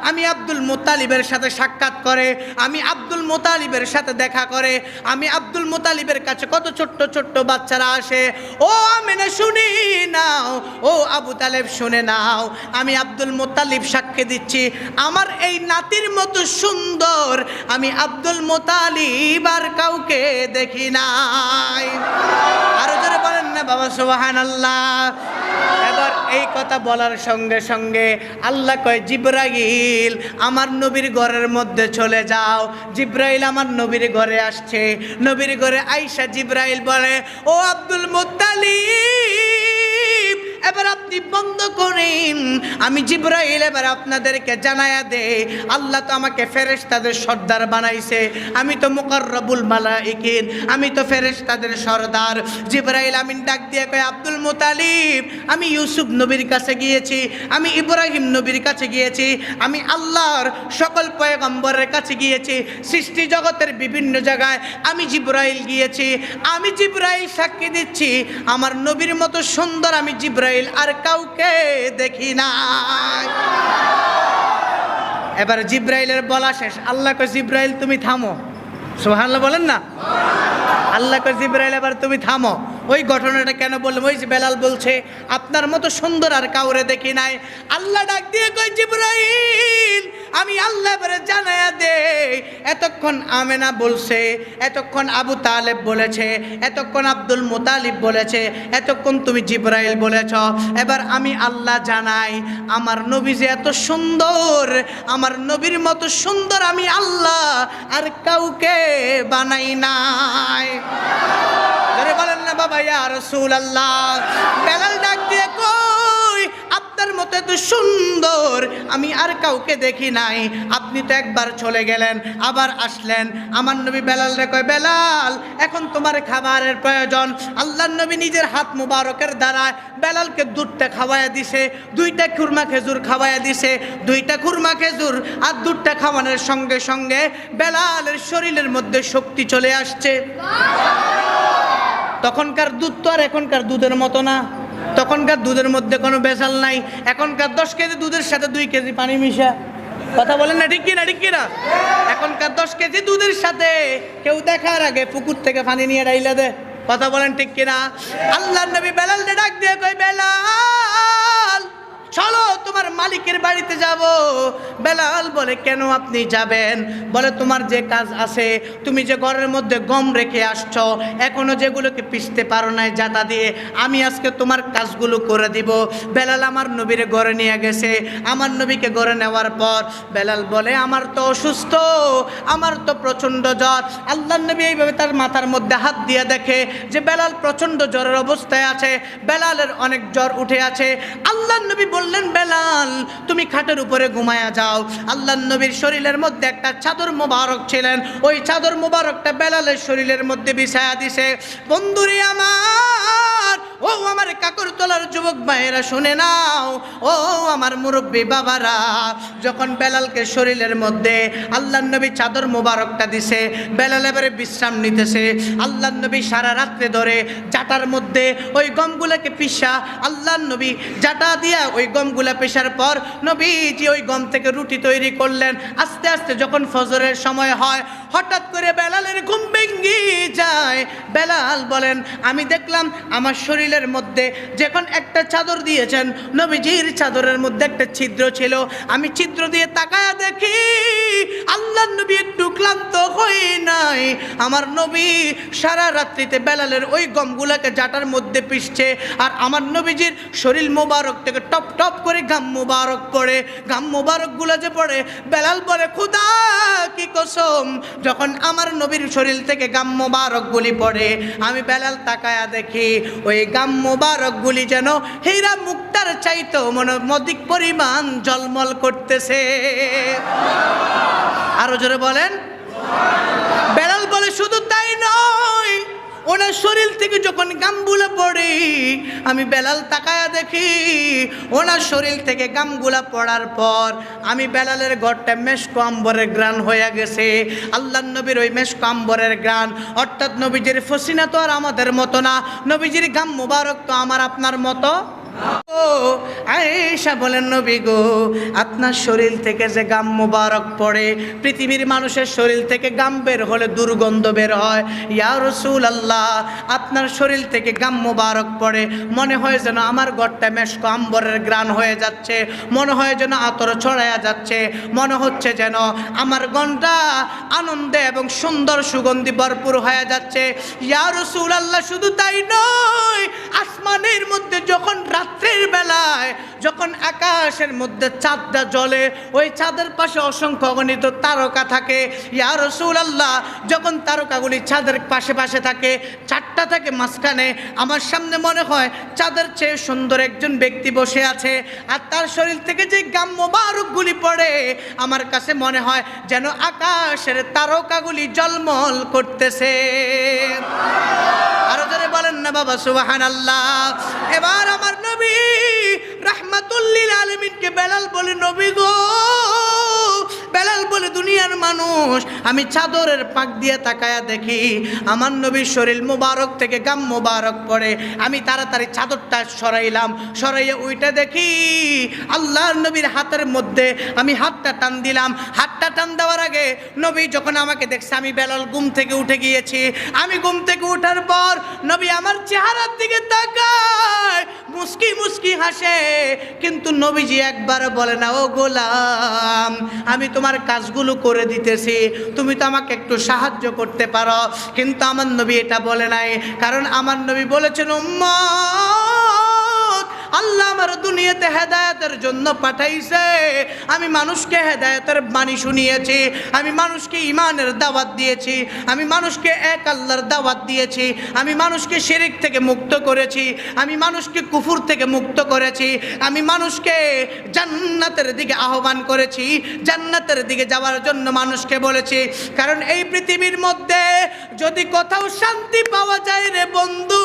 আমি আব্দুল মুতালিবের সাথে সাক্ষাৎ করে, আমি আব্দুল মুতালিবের সাথে দেখা করে, আমি আব্দুল মুতালিবের কাছে কত ছোট্ট ছোট্ট বাচ্চারা আসে। ও আমেনা শুনি নাও, ও আবু তালেব শুনে নাও, আমি আব্দুল মুতালিব সাক্ষী দিচ্ছি আমার এই নাতির মতো সুন্দর আমি আব্দুল মুতালিব আর কাউকে দেখি নাই। আরো জোরে বলেন না বাবা সুবহানাল্লাহ। এবার এই কথা বলার সঙ্গে সঙ্গে আল্লাহ কয়, জিবরাইল আমার নবীর ঘরের মধ্যে চলে যাও। জিবরাইল আমার নবীর ঘরে আসছে। নবীর ঘরে আইসা জিবরাইল বলে, ও আব্দুল মুত্তালিব এবার আপনি বন্ধ করেন, আমি জিবরাইল এবার আপনাদেরকে জানায়া দে, আল্লাহ তো আমাকে ফেরেশতাদের সর্দার বানাইছে, আমি তো মুকাররাবুল মালাইকিন, আমি তো ফেরেশতাদের সর্দার। জিবরাইল আমিন ডাক দিয়ে কয়, আব্দুল মুতালিব আমি ইউসুফ নবীর কাছে গিয়েছি, আমি ইব্রাহিম নবীর কাছে গিয়েছি, আমি আল্লাহর সকল পয়গম্বরের কাছে গিয়েছি, সৃষ্টি জগতের বিভিন্ন জায়গায় আমি জিবরাইল গিয়েছি, আমি জিবরাইল সাক্ষী দিচ্ছি আমার নবীর মতো সুন্দর আমি জিবরাইল আর কাউকে দেখি নাই। এবার জিবরাইলের বলা শেষ। আল্লাহ কয়, জিবরাইল তুমি থামো। সুবহানাল্লাহ বলেন না। আল্লাহ কয়, জিবরাইল এবার তুমি থামো। ওই ঘটনাটা কেন বললাম, ওই যে বেলাল বলছে আপনার মতো সুন্দর আর কাউরে দেখি নাই। আল্লাহ ডাক দিয়ে কয়, জিবরাইল আমি আল্লাহ এবারে জানায়া দে, এতক্ষণ আমেনা বলছে, এতক্ষণ আবু তালেব বলেছে, এতক্ষণ আব্দুল মুতালিব বলেছে, এতক্ষণ তুমি জিবরাইল বলেছ, এবার আমি আল্লাহ জানাই আমার নবী যে এত সুন্দর, আমার নবীর মতো সুন্দর আমি আল্লাহ আর কাউকে বানাই নাই। বলেন না বাবা ইয়া রাসূলুল্লাহ। বেলাল ডাক দিয়ে কই, আপনার মতো এত সুন্দর আমি আর কাউকে দেখি নাই, আপনি তো একবার চলে গেলেন আবার আসলেন। আমার নবী বেলালরে কয়, বেলাল এখন তোমার খাবারের প্রয়োজন। আল্লাহর নবী নিজের হাত মুবারকের দ্বারা বেলালকে দুধটা খাওয়াইয়া দিছে, 2টা খুরমা খেজুর খাওয়াইয়া দিছে। 2টা খুরমা খেজুর আর দুধটা খাওয়ানোর সঙ্গে সঙ্গে বেলালের শরীরের মধ্যে শক্তি চলে আসছে। তখনকার দুধ তো আর এখনকার দুধের মতো না, তখনকার দুধের মধ্যে কোনো ভেজাল নাই। এখনকার 10 কেজি দুধের সাথে 2 কেজি পানি মিশা, কথা বলেন না, ঠিক কিনা? ঠিক কিনা? এখনকার 10 কেজি দুধের সাথে কেউ দেখার আগে পুকুর থেকে পানি নিয়ে ডাইলা দে, কথা বলেন ঠিক কিনা? আল্লাহর নবী বেলালকে ডাক দিয়ে কই, বেলাল চলো তোমার মালিকের বাড়িতে যাব। বেলাল বলে কেন আপনি যাবেন? বলে তোমার যে কাজ আছে, তুমি যে ঘরের মধ্যে গম রেখে আসছো, এখনো যেগুলোকে পিষতে পারো নাই জাতা দিয়ে, আমি আজকে তোমার কাজগুলো করে দিব। বেলাল আমার নবীর ঘরে নিয়ে গেছে। আমার নবীকে ঘরে নেওয়ার পর বেলাল বলে আমার তো অসুস্থ, আমার তো প্রচণ্ড জ্বর। আল্লাহ নবী এইভাবে তার মাথার মধ্যে হাত দিয়ে দেখে যে বেলাল প্রচণ্ড জ্বরের অবস্থায় আছে, বেলালের অনেক জ্বর উঠে আছে। আল্লাহ নবী বললেন বেলাল তুমি খাটের উপরে ঘুমায়া যাও। আল্লাহ নবীর শরীরের মধ্যে একটা চাদর মোবারক ছিলেন, ওই চাদর মোবারকটা বেলালের শরীরের মধ্যে বিছায়া দিছে। বন্ধুরে আমার, ও আমার কাকর তলার যুবক ভাইয়েরা শুনে নাও, ও আমার মুরব্বী বাবারা, যখন বেলালকে শরীরের মধ্যে আল্লাহ নবী চাদর মোবারকটা দিছে, বেলাল এবারে বিশ্রাম নিতেছে। আল্লাহ নবী সারা রাত্রে ধরে জাটার মধ্যে ওই গমগুলাকে পিষা, আল্লাহ নবী জাটা দিয়া ওই গমগুলা পেশার পর নবীজি ওই গম থেকে রুটি তৈরি করলেন। আস্তে আস্তে যখন ফজরের সময় হয়, হঠাৎ করে বেলালের ঘুম ভেঙে যায়। বেলাল বলেন আমি দেখলাম আমার শরীরের মধ্যে যখন একটা চাদর দিয়েছেন, নবীজির চাদরের মধ্যে একটা ছিদ্র ছিল। আমি ছিদ্র দিয়ে তাকায়া দেখি আল্লাহ নবী একটু ক্লান্ত হই নাই। আমার নবী সারা রাত্রিতে বেলালের ওই গমগুলাকে জাটার মধ্যে পিষছে, আর আমার নবীজির শরীর মোবারক থেকে টপ টপ করে গাম মোবারক পড়ে। গাম মোবারকগুলো যে পড়ে, বেলাল বলে খোদা কি কসম, যখন আমার নবীর শরীর থেকে গাম মোবারকগুলি পড়ে, আমি বেলাল তাকায়া দেখি ওই গাম মোবারকগুলি যেন হীরা মুক্তার চাইতো মনোমদিক পরিমাণ জলমল করতেছে। আরো জোরে বলেন। বেলাল বলে শুধু তাই নয়, ওনার শরীর থেকে যখন গামগুলা পড়ে, আমি বেলাল তাকায়া দেখি ওনার শরীর থেকে গামগুলা পড়ার পর আমি বেলালের ঘরটা মেশক আম্বরের গ্রান হয়ে গেছে। আল্লাহ নবীর ওই মেশক আম্বরের গ্রান, অর্থাৎ নবীজির ফসিনা তো আর আমাদের মতো না, নবীজির গাম মুবারক তো আমার আপনার মতো। আয়েশা বলেন নবী গো, আপনার শরীর থেকে যে গাম মুবারক পড়ে, পৃথিবীর মানুষের শরীর থেকে গাম বের হলে দুর্গন্ধ বের হয়। ইয়া রাসূলুল্লাহ, আপনার শরীর থেকে গাম মুবারক পড়ে, মনে হয় যেন আমার ঘরটা মেশক আম্বরের গ্রান হয়ে যাচ্ছে, মনে হয় যেন আতর ছড়ায়া যাচ্ছে, মনে হচ্ছে যেন আমার গন্ধটা আনন্দে এবং সুন্দর সুগন্ধি ভরপুর হয়ে যাচ্ছে। ইয়া রাসূলুল্লাহ, শুধু তাই নয়, আসমানের মধ্যে যখন রাত্রির বেলায় যখন আকাশের মধ্যে চাঁদটা জ্বলে, ওই চাঁদের পাশে অসংখ্য অগণিত তারকা থাকে। ইয়া রাসূলুল্লাহ, যখন তারকাগুলি চাঁদের পাশে পাশে থাকে, চারটা থাকে মাঝখানে, আমার সামনে মনে হয় চাঁদের চেয়ে সুন্দর একজন ব্যক্তি বসে আছে, আর তার শরীর থেকে যে গাম মোবারকগুলি পড়ে, আমার কাছে মনে হয় যেন আকাশের তারকাগুলি ঝলমল করতেছে। আরো জোরে বলেন না বাবা সুবহানাল্লাহ। এবার আমার নবী রাহমাতুল লিল আলামিনকে বেলাল বলে নবী গো, বেলাল বলে দুনিয়ার মানুষ, আমি চাদরের পাক দিয়ে তাকায়া দেখি আমার নবীর শরীর মোবারক থেকে গাম মোবারক পড়ে। আমি তাড়াতাড়ি চাদরটা সরাইলাম, সরাইয়ে ওইটা দেখি আল্লাহর নবীর হাতের মধ্যে। আমি হাতটা টান দিলাম, হাতটা টান দেওয়ার আগে নবী যখন আমাকে দেখছে আমি বেলাল ঘুম থেকে উঠে গিয়েছি। আমি ঘুম থেকে ওঠার পর নবী আমার চেহারার দিকে তাকায়, মুস্কি মুস্কি হাসে, কিন্তু নবীজি একবার বলে না ও গোলাম, আমি তোমার কাজগুলো করে দিতেছি, তুমি তো আমাকে একটু সাহায্য করতে পারো। কিন্তু আমার নবী এটা বলে নাই, কারণ আমার নবী বলেছেন উম্মত, আল্লাহ আমার দুনিয়াতে হেদায়েতের জন্য পাঠাইছে। আমি মানুষকে হেদায়েতের বাণী শুনিয়েছি, আমি মানুষকে ঈমানের দাওয়াত দিয়েছি, আমি মানুষকে এক আল্লাহর দাওয়াত দিয়েছি, আমি মানুষকে শিরক থেকে মুক্ত করেছি, আমি মানুষকে কুফর থেকে মুক্ত করেছি, আমি মানুষকে জান্নাতের দিকে আহ্বান করেছি, জান্নাতের দিকে যাওয়ার জন্য মানুষকে বলেছি। কারণ এই পৃথিবীর মধ্যে যদি কোথাও শান্তি পাওয়া যায় রে বন্ধু,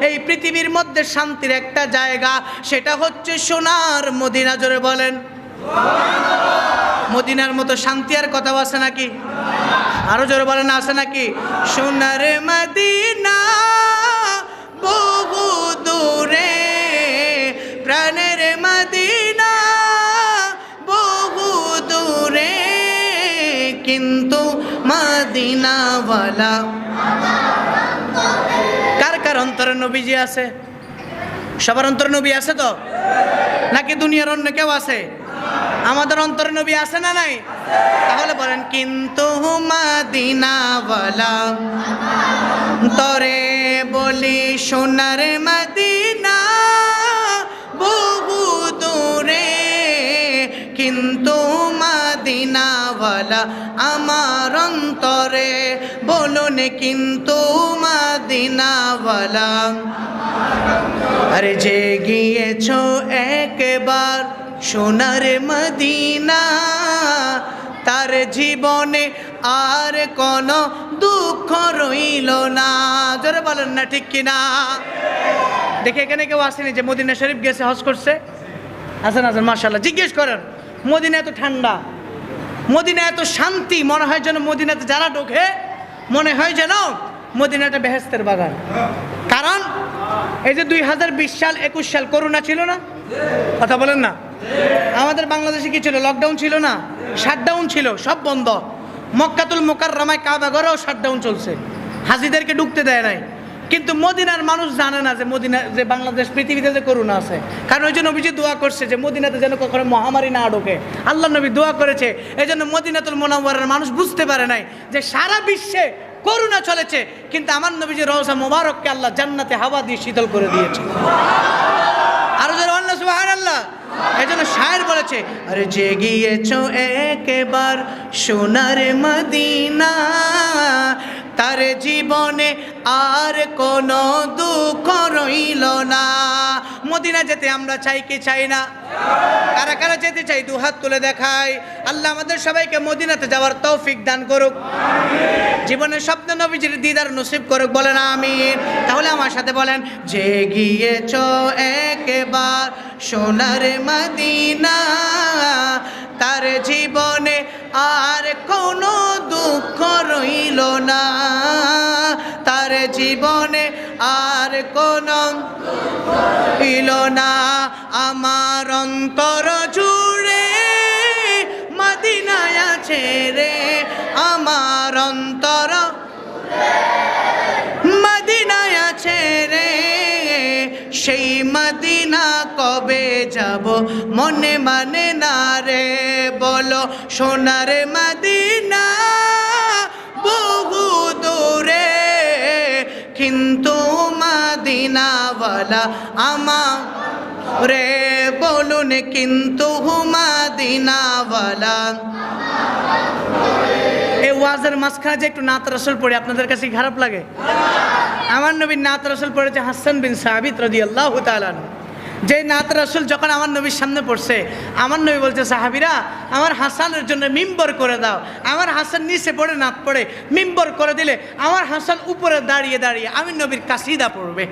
এই পৃথিবীর মধ্যে শান্তির একটা জায়গা, সেটা হচ্ছে সোনার মদিনা। জোরে বলেন মদিনার মতো শান্তি আর কোথাও আছে নাকি? আরো জোরে বলেন আছে নাকি? সোনার মদিনা বহু দূরে, প্রাণের মদিনা বহু দূরে, কিন্তু মদিনাওয়ালা কার কার অন্তরে নবীজি আছে? সবার অন্তরে নবী আছে তো, নাকি দুনিয়ার অন্য কেউ আছে? আমাদের অন্তরে নবী আছে না নাই? তাহলে বলেন, কিন্তু মদিনাওয়ালা তরে বলি সোনার মদিনা বহু দূরে, কিন্তু মদিনাওয়ালা আমার অন্তরে, বলুন কিন্তু মদিনাওয়ালা। আরে যে গিয়েছো একবার সোনার মদিনা, তার জীবনে আর কোনো দুঃখ রইল না। জোরে বলেন না ঠিক কিনা? দেখে এখানে কেউ আসেনি যে মদিনা শরীফ গেছে, হজ করছে? আছেন আছেন, মাশাআল্লাহ। জিজ্ঞেস করেন, মদিনা এত ঠান্ডা, মদিনা এত শান্তি, মনে হয় যেন মদিনাতে যারা ঢোকে মনে হয় যেন মদিনাটা বেহেশতের বাগান। কারণ এই যে 2020 সাল 21 সাল করোনা ছিল না? কথা বলেন না। আমাদের বাংলাদেশে কি ছিল? লকডাউন ছিল না? শাটডাউন ছিল, সব বন্ধ। মক্কাতুল মুকাররমায় কাবা ঘরেও শাটডাউন চলছে, হাজিদেরকে ঢুকতে দেয় নাই। কিন্তু মদিনার মানুষ জানে না যে মদিনা, যে বাংলাদেশ পৃথিবীতে যে করোনা আছে। কারণ ওই জন্য নবীজি দোয়া করছে যে মদিনাতে যেন কখনো মহামারী না ঢোকে। আল্লাহ নবী দোয়া করেছে, এই জন্য মদিনাতুল মুনাওয়ারার মানুষ বুঝতে পারে নাই যে সারা বিশ্বে করোনা চলেছে, কিন্তু আমার নবীজি রওজা মুবারককে আল্লাহ জান্নাতে হাওয়া দিয়ে শীতল করে দিয়েছে। আরো জোরে আল্লাহ সুবহানাল্লাহ। এই জন্য শায়ের বলেছে, আরে যে গিয়েছো একবার সোনার মদিনা, তার জীবনে আর কোনো দুঃখ রইল না। মদিনা যেতে আমরা চাই কি চাই না? কারা কারা যেতে চাই দুহাত তুলে দেখায়। আল্লাহ আমাদের সবাইকে মদিনাতে যাওয়ার তৌফিক দান করুক, জীবনের স্বপ্ন নবীজির দিদার নসিব করুক, বলেন আমিন। তাহলে আমার সাথে বলেন, যে গিয়েছো একবার সোনার মদিনা, তার জীবনে আর কোনো দুঃখ রইল না, তার জীবনে আর কোনো রইল না। আমার অন্তর জুড়ে মদিনায় আছে রে, আমার অন্তর মদিনায় আছে রে, সেই মদিনা কবে যাব মনে মানে না রে, বলো সোনার মদিনা বহু দূরে, কিন্তু মদিনাওয়ালা আমার রে, বলুন কিন্তু মদিনাওয়ালা। এই ওয়াজের মাঝখানে যে একটু নাত রাসূল পড়ে আপনাদের কাছে খারাপ লাগে? আমার নবীর নাত রাসূল পড়েছে হাসান বিন সাবিত রাদিয়াল্লাহু তাআলা আনহু। যে নাত রাসূল যখন আমার নবীর সামনে পড়ছে, আমার নবী বলছে, সাহাবীরা আমার হাসানের জন্য মিম্বর করে দাও। আমার হাসান নিচে পড়ে নাত পড়ে, মিম্বর করে দিলে আমার হাসান উপরে দাঁড়িয়ে দাঁড়িয়ে আমি নবীর কাসিদা পড়বে।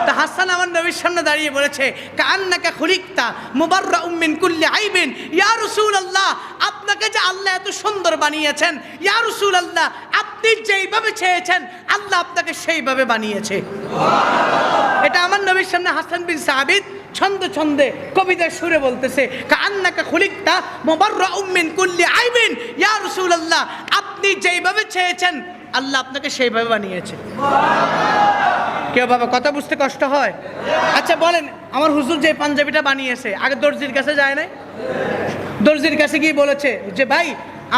তা হাসান আমার নবীর সামনে দাঁড়িয়ে বলেছে, কান্নাকা খুলিকতা মুবাররাউম মিন কুল্লি আইবিন, ইয়া রাসূলুল্লাহ, আপনাকে যে আল্লাহ এত সুন্দর বানিয়েছেন, ইয়া রাসূলুল্লাহ, আপনি যেইভাবে চেয়েছেন আল্লাহ আপনাকে সেইভাবে বানিয়েছে। এটা আমার নবীর সামনে হাসান বিন সাবিত ছন্দে ছন্দে কবিতার সুরে বলতেছে, কান্নাকা খুলিকতা মুবাররাউম মিন কুল্লি আইবিন, ইয়া রাসূলুল্লাহ, আপনি যেইভাবে চেয়েছেন আল্লাহ আপনাকে সেইভাবে বানিয়েছে। কেউ বাবা কথা বুঝতে কষ্ট হয়? আচ্ছা বলেন, আমার হুজুর যে পাঞ্জাবিটা বানিয়েছে আগে দর্জির কাছে যায় নাই? দর্জির কাছে গিয়ে বলেছে যে ভাই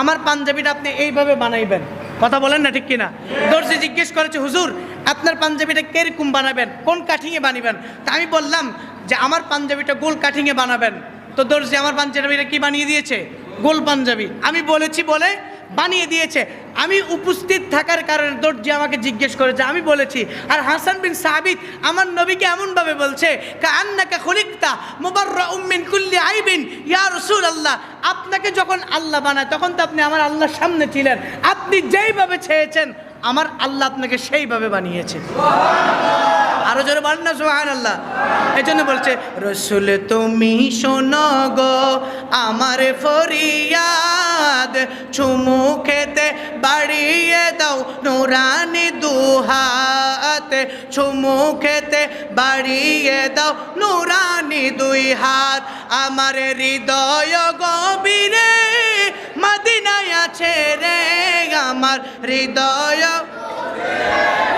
আমার পাঞ্জাবিটা আপনি এইভাবে বানাইবেন। কথা বলেন না ঠিক কিনা? দর্জি জিজ্ঞেস করেছে, হুজুর আপনার পাঞ্জাবিটা কিরকম বানাবেন, কোন কাটিংয়ে বানাবেন? তা আমি বললাম যে আমার পাঞ্জাবিটা গোল কাটিংয়ে বানাবেন। তো দর্জি আমার পাঞ্জাবিটা কি বানিয়ে দিয়েছে? গোল পাঞ্জাবি। আমি বলেছি বলে বানিয়ে দিয়েছে। আমি উপস্থিত থাকার কারণে দর্জি আমাকে জিজ্ঞেস করেছে, আমি বলেছি। আর হাসান বিন সাবিত আমার নবীকে এমনভাবে বলছে, কান্নাকা খুলিকতা মুবাররাউম মিন কুল্লি আইবিন, ইয়া রাসূলুল্লাহ, আপনাকে যখন আল্লাহ বানায় তখন তো আপনি আমার আল্লাহর সামনে ছিলেন, আপনি যেইভাবে চেয়েছেন আমার আল্লাহ আপনাকে সেইভাবে বানিয়েছে। আরো জোরে বলেন না সুবহানাল্লাহ। এই জন্য বলছে, রাসূল তুমি শোনো গো আমার ফরিয়াদ, চুমু খেতে বাড়িয়ে দাও নুরানি দুহাত, চুমু খেতে বাড়িয়ে দাও নুরানি দুই হাত, আমার হৃদয় গভীরে মদিনায় আছে রে, আমার হৃদয়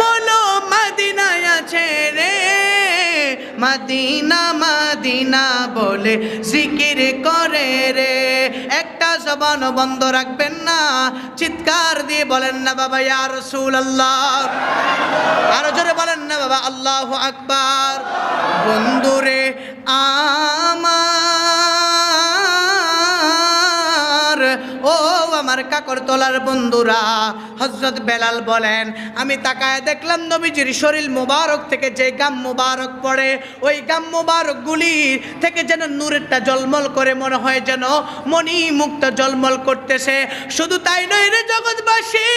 বলো মদিনায় আছে রে, বলে জিকির করে রে। একটা জবান বন্ধ রাখবেন না, চিৎকার দিয়ে বলেন না বাবা ইয়া রাসূলুল্লাহ, আরো জোরে বলেন না বাবা আল্লাহু আকবার। বন্ধুরে আমার, ও আমার কাকর তোলার বন্ধুরা, হযরত বেলাল বলেন আমি তাকায় দেখলাম নবীজির শরীর মুবারক থেকে যে গাম মুবারক পড়ে, ওই গাম মুবারকগুলি থেকে যেন নূরেরটা জলমল করে, মনে হয় যেন মণি মুক্ত জলমল করতেছে। শুধু তাই নয় রে জগৎবাসী,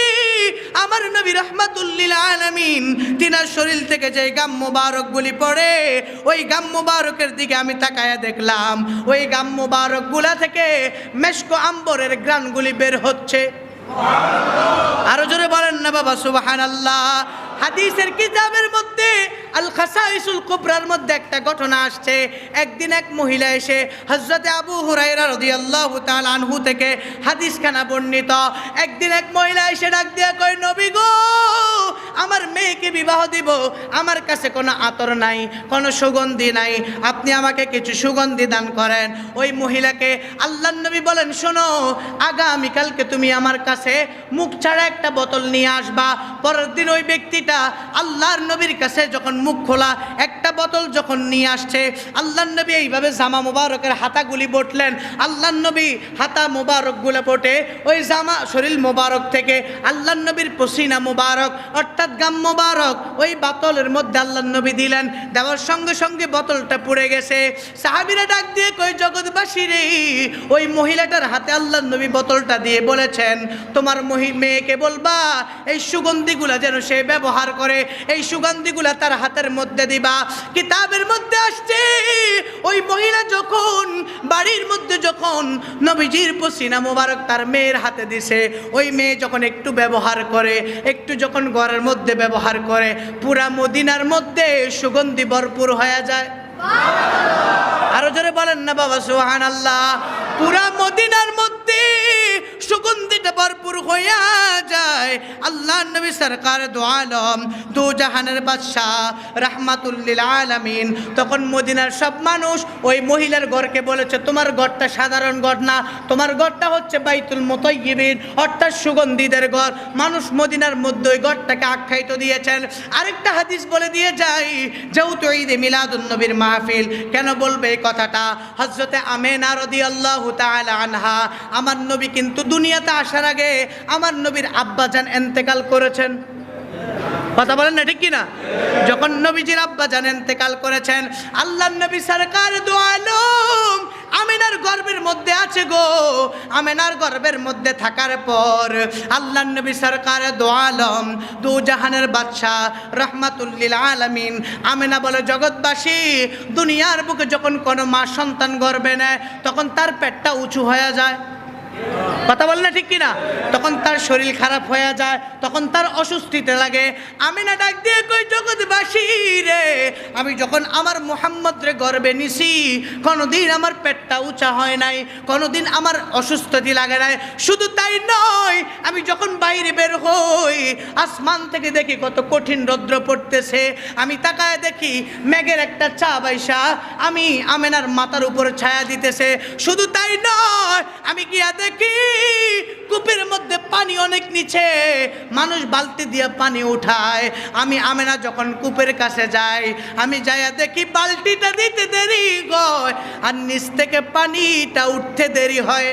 আমার নবী রাহমাতুল লিল আলামিন তিনার শরীর থেকে যে গাম মুবারকগুলি পড়ে, ওই গাম মুবারকের দিকে আমি তাকায় দেখলাম ওই গাম মুবারকগুলা থেকে মেশক আম্বরের গ্রানগুলি বের হচ্ছে। আরো জোরে বলেন না বাবা সুবহানাল্লাহ। হাদিসের কিতাবের মধ্যে আল খাসাইসুল কুবরার মধ্যে একটা ঘটনা আসছে। একদিন এক মহিলা এসে হযরতে আবু হুরায়রা রাদিয়াল্লাহু তাআলা আনহু থেকে হাদিসখানা বর্ণিত। একদিন এক মহিলা এসে ডাক দিয়া কয়, নবী গো, আমার মেয়েকে বিবাহ দিব, আমার কাছে কোনো আতর নাই, কোনো সুগন্ধি নাই, আপনি আমাকে কিছু সুগন্ধি দান করেন। ওই মহিলাকে আল্লাহর নবী বলেন, শোনো, আগামীকালকে তুমি আমার কাছে মুখ ছাড়া একটা বোতল নিয়ে আসবা। পরের দিন ওই ব্যক্তিটা আল্লাহর নবীর কাছে যখন মুখ খোলা একটা বোতল যখন নিয়ে আসছে, আল্লাহর নবী এইভাবে জামা মুবারকের হাতাগুলি বটলেন। আল্লাহর নবী হাতা মুবারকগুলো বটে ওই জামা শরীর মুবারক থেকে আল্লাহর নবীর পসিনা মুবারক অর্থাৎ গাম মুবারক ওই বোতলের মধ্যে আল্লাহর নবী দিলেন। দেওয়ার সঙ্গে সঙ্গে বোতলটা পুড়ে গেছে। সাহাবীরা ডাক দিয়ে কই, জগৎবাসী রে, ওই মহিলাটার হাতে আল্লাহর নবী বোতলটা দিয়ে বলেছেন, তোমার মেয়েকে বলবা এই সুগন্ধিগুলা যেন সে ব্যবহার করে, এই সুগন্ধিগুলা তার হাতের মধ্যে দিবা। কিতাবের মধ্যে আসছে ওই মহিলা যখন বাড়ির মধ্যে যখন নবীজির পসিনা মুবারক তার মেয়ের হাতে দিছে, ওই মেয়ে যখন একটু ব্যবহার করে, একটু যখন ঘরের মধ্যে ব্যবহার করে, পুরা মদিনার মধ্যে সুগন্ধি ভরপুর হয়ে যায়। আরো জোরে বলেন না বাবা সুবহানাল্লাহ। পুরা মদিনার মধ্যে সুগন্ধিটা ভরপুর হইয়া যায়। আল্লাহর নবী সরকার দু আলম, দু জাহানের বাদশাহ রাহমাতুল লিল আলামিন তখন মদিনার সব মানুষ ওই মহিলার ঘরকে বলেছে, তোমার ঘরটা সাধারণ ঘর না, তোমার ঘরটা হচ্ছে বাইতুল মুতায়্যিবিন অর্থাৎ সুগন্ধীদের ঘর। মানুষ মদিনার মধ্যে ওই ঘরটাকে আখ্যায়িত দিয়েছেন। আরেকটা হাদিস বলে দিয়ে যাই, যেহেতু ঈদে মিলাদুন নবীর মাহফিল, কেন বলবে এই কথাটা? হযরতে আমেনা রাদিয়াল্লাহু তাআলা আনহা, আমার নবী কিন্তু দুনিয়াতে আসার আগে আমার নবীর আব্বাজান ইন্তেকাল করেছেন। কথা বলেন না ঠিক কিনা? যখন নবীজির আব্বাজান ইন্তেকাল করেছেন, আল্লাহর নবী সরকার দু আলম আমেনার গর্ভের মধ্যে আছে গো। আমেনার গর্ভের মধ্যে থাকার পর আল্লাহর নবী সরকার দু আলম, দু জাহানের বাদশাহ রাহমাতুল লিল আলামিন আমেনা বলে, জগৎবাসী, দুনিয়ার বুকে যখন কোনো মা সন্তান গর্ভে নেয় তখন তার পেটটা উঁচু হয়ে যায়। কথা বল না ঠিক কিনা? তখন তার শরীর খারাপ হয়ে যায়, তখন তার অসুস্থিতে লাগে। আমিনা ডাক দিয়ে কই, জগৎবাসী রে, আমি যখন আমার মুহাম্মদ রে গর্বে নিছি, কোনোদিন আমার পেটটা উঁচা হয় নাই, কোনোদিন আমার অসুস্থতি লাগে নাই। শুধু তাই নয়, আমি যখন বাইরে বের হই, আসমান থেকে দেখি কত কঠিন রৌদ্র পড়তেছে, আমি তাকায় দেখি মেঘের একটা চা বাইসা আমি আমেনার মাথার উপর ছায়া দিতেছে। শুধু তাই নয়, আমি গিয়া দেখি কূপের মধ্যে পানি অনেক নিচে, মানুষ বালতি দিয়ে পানি উঠায়। আমি আমেনা যখন কূপের কাছে যাই, আমি যাইয়া দেখি বালতিটা দিতে দেরি হয় আর নিচ থেকে পানিটা উঠতে দেরি হয়।